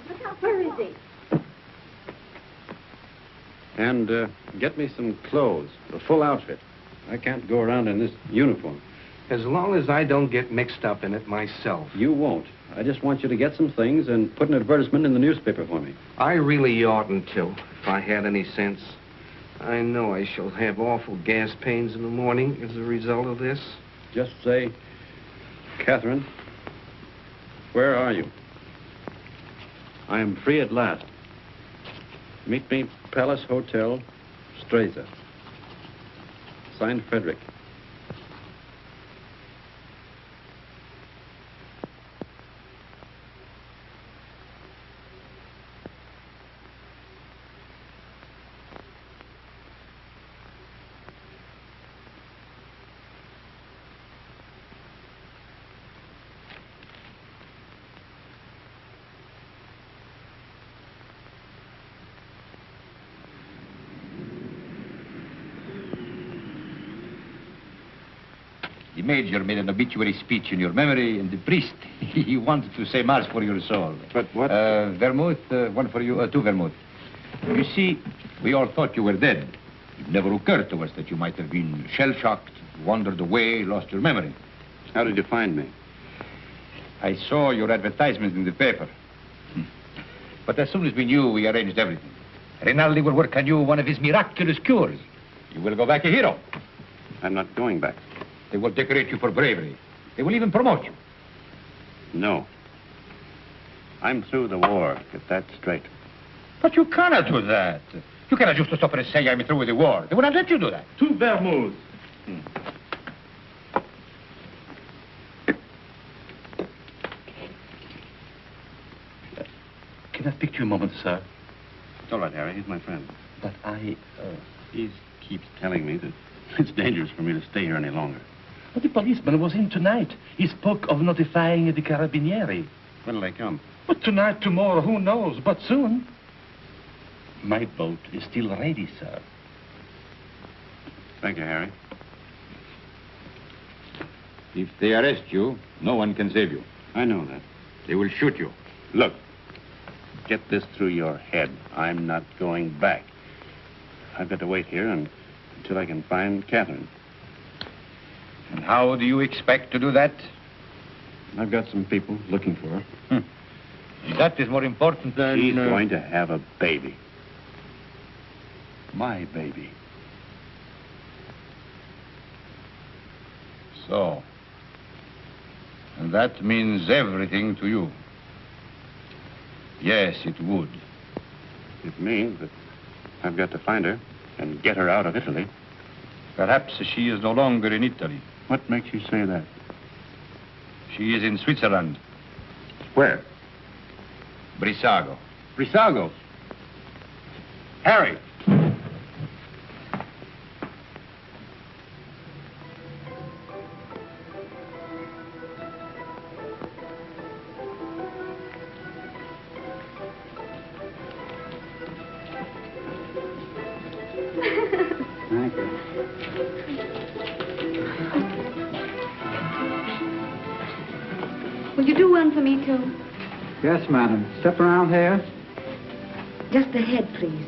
Speaker 20: Look out, where is he?
Speaker 2: And get me some clothes, a full outfit. I can't go around in this uniform.
Speaker 21: As long as I don't get mixed up in it myself.
Speaker 2: You won't. I just want you to get some things and put an advertisement in the newspaper for me.
Speaker 21: I really oughtn't to, if I had any sense. I know I shall have awful gas pains in the morning as a result of this.
Speaker 2: Just say, Catherine, where are you? I am free at last. Meet me, Palace Hotel, Streza. Signed, Frederick.
Speaker 3: The major made an obituary speech in your memory, and the priest, he wanted to say mass for your soul.
Speaker 2: But what?
Speaker 3: Vermouth, one for you, two vermouth. You see, we all thought you were dead. It never occurred to us that you might have been shell-shocked, wandered away, lost your memory.
Speaker 2: How did you find me?
Speaker 3: I saw your advertisement in the paper. But as soon as we knew, we arranged everything. Rinaldi will work on you one of his miraculous cures. You will go back a hero.
Speaker 2: I'm not going back.
Speaker 3: They will decorate you for bravery. They will even promote you.
Speaker 2: No. I'm through the war. Get that straight.
Speaker 3: But you cannot do that. You cannot just stop and say I'm through with the war. They will not let you do that.
Speaker 18: Two vermouths.
Speaker 10: Can I speak to you a moment, sir?
Speaker 2: It's all right, Harry. He's my friend.
Speaker 10: But
Speaker 2: He keeps telling me that it's dangerous for me to stay here any longer.
Speaker 10: But the policeman was in tonight. He spoke of notifying the carabinieri.
Speaker 2: When'll they come?
Speaker 10: But tonight, tomorrow, who knows? But soon. My boat is still ready, sir.
Speaker 2: Thank you, Harry.
Speaker 3: If they arrest you, no one can save you.
Speaker 2: I know that.
Speaker 3: They will shoot you.
Speaker 2: Look, get this through your head. I'm not going back. I've got to wait here until I can find Catherine.
Speaker 3: And how do you expect to do that?
Speaker 2: I've got some people looking for her.
Speaker 3: That is more important than...
Speaker 2: She's going to have a baby. My baby.
Speaker 3: So. And that means everything to you. Yes, it would.
Speaker 2: It means that I've got to find her and get her out of Italy.
Speaker 3: Perhaps she is no longer in Italy.
Speaker 2: What makes you say that?
Speaker 3: She is in Switzerland.
Speaker 2: Where?
Speaker 3: Brissago.
Speaker 2: Brissago? Harry!
Speaker 7: Would you do one for me, too?
Speaker 5: Yes, madam. Step around here.
Speaker 7: Just the head, please.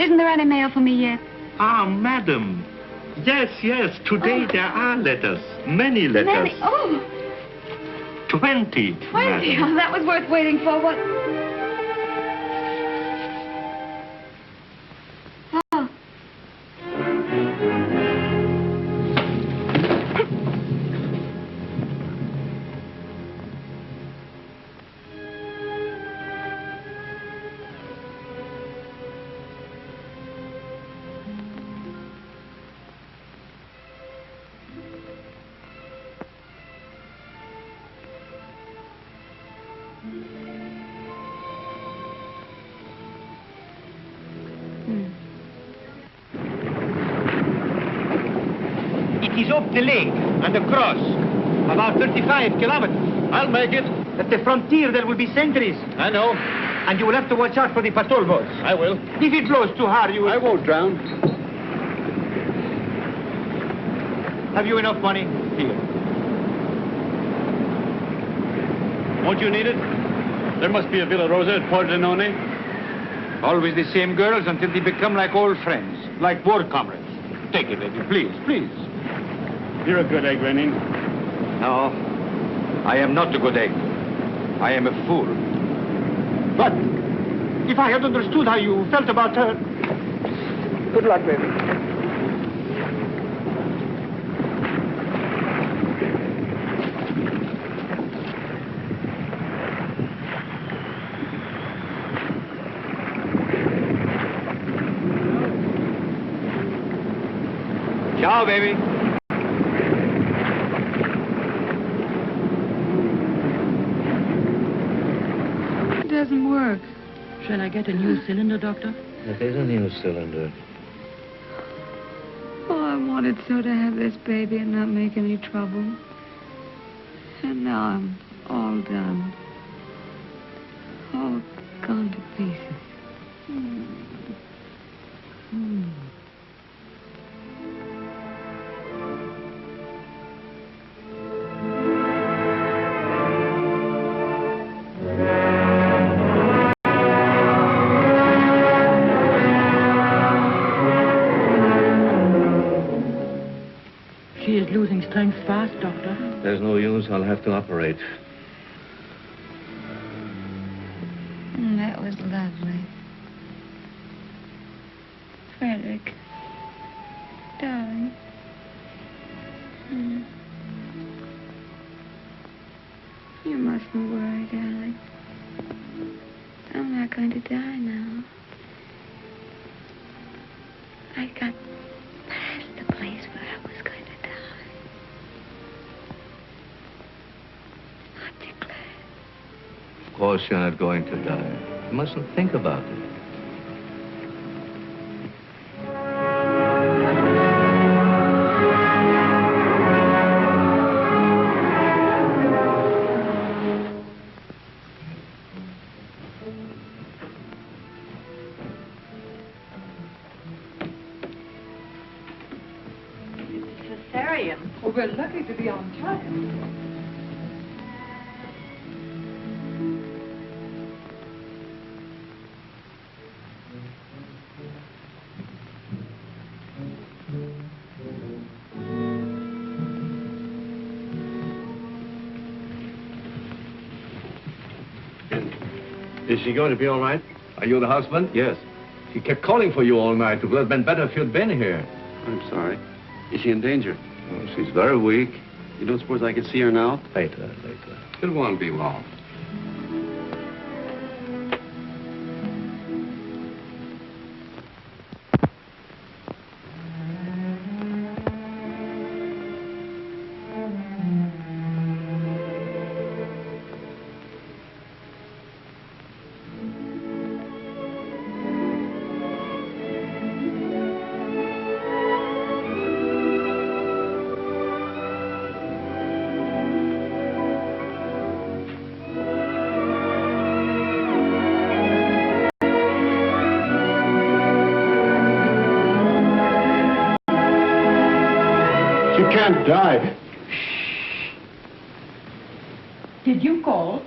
Speaker 7: Isn't there any mail for me yet?
Speaker 18: Ah, madam. Yes, yes. Today there are letters. Many letters.
Speaker 7: Many? Oh,
Speaker 18: 20.
Speaker 7: 20.
Speaker 18: madam.
Speaker 7: Oh, that was worth waiting for. What? Oh.
Speaker 10: It is up the lake and across. About 35 kilometers. I'll make it. At the frontier, there will be sentries. I know. And you will have to watch out for the patrol boats. I will. If it blows too hard, you will... I won't drown. Have you enough money? Here.
Speaker 4: Won't you need it? There must be a Villa Rosa at Pordenone.
Speaker 10: Always the same girls until they become like old friends, like war comrades. Take it, baby, please, please.
Speaker 4: You're a good egg, Renning.
Speaker 10: No, I am not a good egg. I am a fool. But if I had understood how you felt about her... Good luck, baby. Ciao, baby.
Speaker 6: It doesn't work. Shall I get a new cylinder, Doctor?
Speaker 21: It is a new cylinder.
Speaker 7: Oh, I wanted so to have this baby and not make any trouble. And now I'm all done. All gone to pieces.
Speaker 6: She is losing strength fast, Doctor.
Speaker 21: There's no use. I'll have to operate.
Speaker 7: That was lovely. Frederick. Darling. You mustn't worry, darling. I'm not going to die now. I got past the place where I was going to die. Aren't you glad?
Speaker 21: Of course you're not going to die. You mustn't think about it.
Speaker 13: Cesarean.
Speaker 22: Oh, we're lucky to be on time.
Speaker 4: Is she going to be all right? Are you the husband? Yes. She kept calling for you all night. It would have been better if you'd been here.
Speaker 2: I'm sorry. Is she in danger? Oh, she's very weak. You don't suppose I could see her now?
Speaker 4: Later.
Speaker 2: It won't be long.
Speaker 9: can't die.
Speaker 22: Did you call?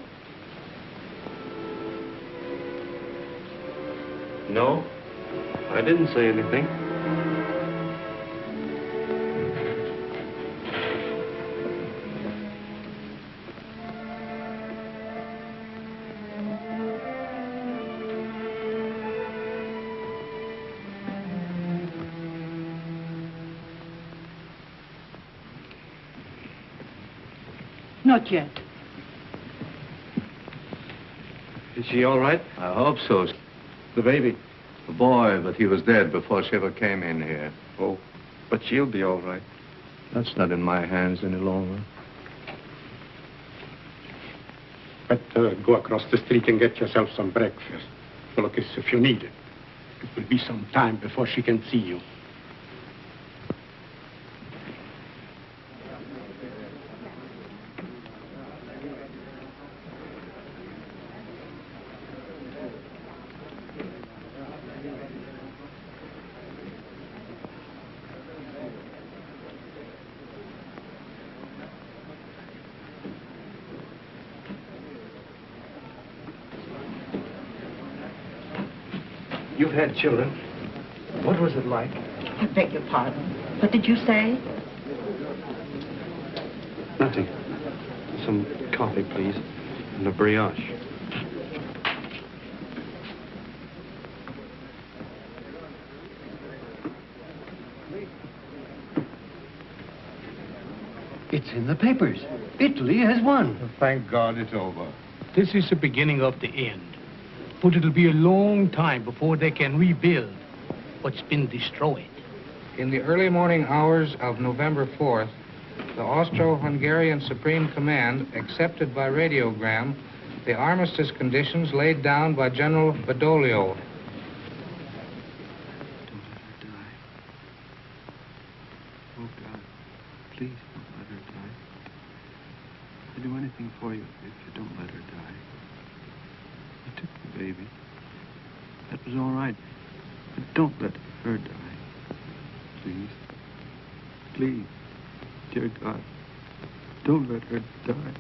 Speaker 2: No, I didn't say anything.
Speaker 22: Not yet.
Speaker 2: Is she all right?
Speaker 4: I hope so.
Speaker 2: The baby?
Speaker 4: The boy, but he was dead before she ever came in here.
Speaker 2: Oh, but she'll be all right.
Speaker 4: That's not in my hands any longer.
Speaker 9: Better go across the street and get yourself some breakfast. Look, if you need it. It will be some time before she can see you.
Speaker 21: You've had children. What was it like?
Speaker 8: I beg your pardon. What did you say?
Speaker 2: Nothing. Some coffee, please. And a brioche.
Speaker 9: It's in the papers. Italy has won.
Speaker 14: Thank God it's over.
Speaker 9: This is the beginning of the end. But it'll be a long time before they can rebuild what's been destroyed.
Speaker 12: In the early morning hours of November 4th, the Austro-Hungarian Supreme Command accepted by radiogram the armistice conditions laid down by General Badoglio.
Speaker 2: Oh, God, please don't let her die. I'll do anything for you if you don't let her die. I took the baby. That was all right. But don't let her die. Please. Please. Dear God, don't let her die.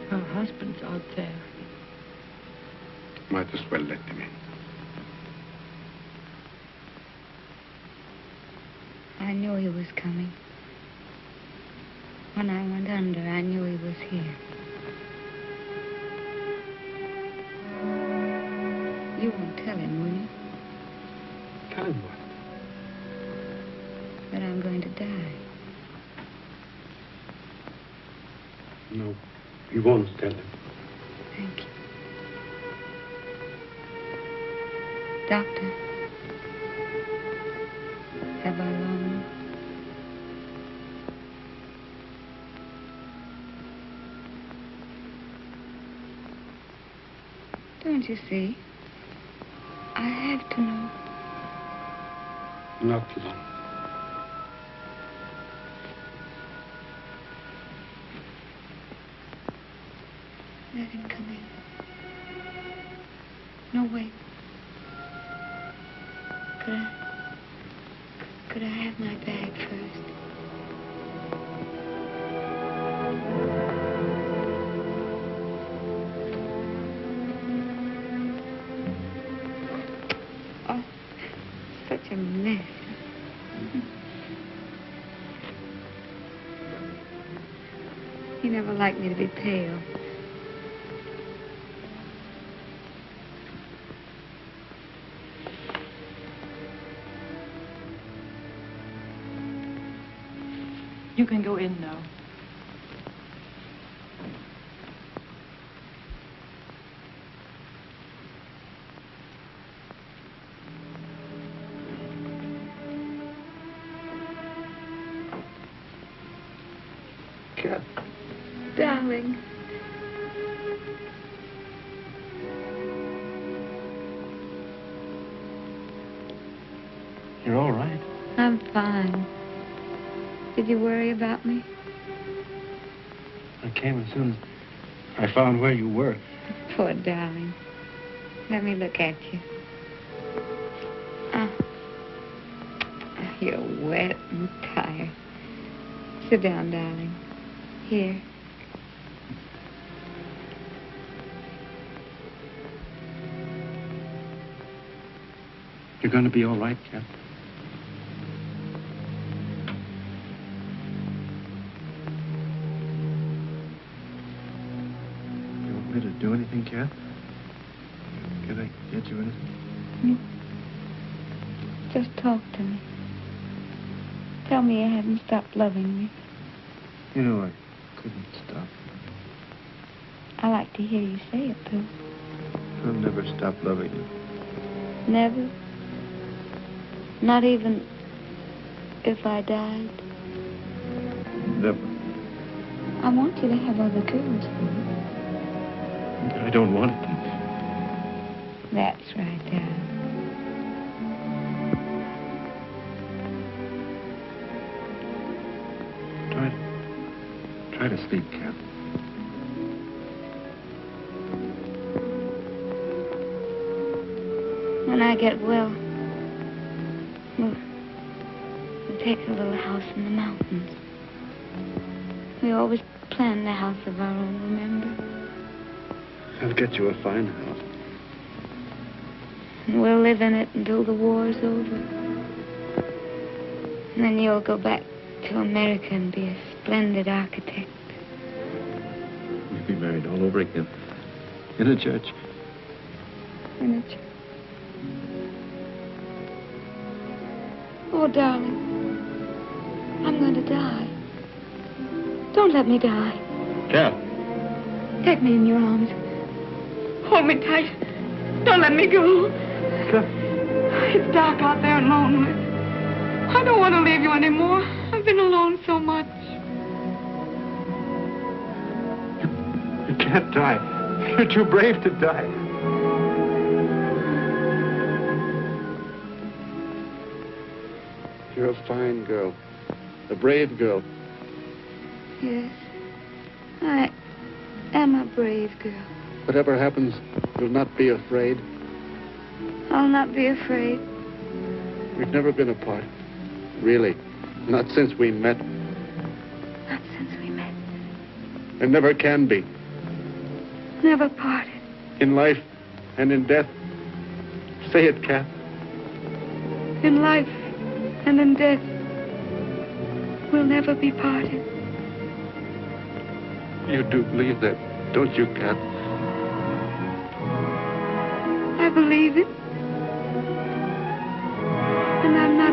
Speaker 6: Her husband's out there.
Speaker 14: Might as well let him in.
Speaker 7: I knew he was coming. When I went under, I knew he was here. You won't tell him, will you?
Speaker 2: Tell him what?
Speaker 7: That I'm going to die.
Speaker 9: No, you won't tell him.
Speaker 7: Thank you. Doctor, have I long? Don't you see? I have to know.
Speaker 9: Not long.
Speaker 7: Let him come in. No, wait. Could I have my bag first? Oh, such a mess. He never liked me to be pale.
Speaker 22: You can go in now.
Speaker 7: Darling.
Speaker 2: You're all right.
Speaker 7: I'm fine. Did you worry about me?
Speaker 2: I came as soon as I found where you were.
Speaker 7: Poor darling. Let me look at you. Oh. You're wet and tired. Sit down, darling. Here.
Speaker 2: You're going to be all right, Kath? You want me to do anything, Kath? Can I get you anything?
Speaker 7: Just talk to me. Tell me you haven't stopped loving me.
Speaker 2: You know, I couldn't stop.
Speaker 7: I like to hear you say it, Bill.
Speaker 2: I'll never stop loving you.
Speaker 7: Never? Not even if I died?
Speaker 2: Never.
Speaker 7: I want you to have other girls, Bill.
Speaker 2: I don't want it.
Speaker 7: That's right, darling.
Speaker 2: Try to sleep, Kath.
Speaker 7: When I get well, we'll take a little house in the mountains. We always planned a house of our own, remember?
Speaker 2: I'll get you a fine house.
Speaker 7: And we'll live in it until the war's over. And then you'll go back to America and be a splendid architect.
Speaker 2: We'll be married all over again. In a church.
Speaker 7: In a church. Oh, darling. I'm going to die. Don't let me die.
Speaker 2: Kath.
Speaker 7: Take me in your arms. Hold me tight. Don't let me go. It's dark out there and lonely. I don't want to leave you anymore. I've been alone so much.
Speaker 2: You can't die. You're too brave to die. You're a fine girl. A brave girl.
Speaker 7: Yes. I am a brave girl.
Speaker 2: Whatever happens, you'll not be afraid.
Speaker 7: I'll not be afraid.
Speaker 2: We've never been apart. Really. Not since we met.
Speaker 7: Not since we met.
Speaker 2: And never can be.
Speaker 7: Never parted.
Speaker 2: In life and in death. Say it, Kath.
Speaker 7: In life and in death, we'll never be parted.
Speaker 2: You do believe that, don't you, Kath?
Speaker 7: I believe it. And I'm not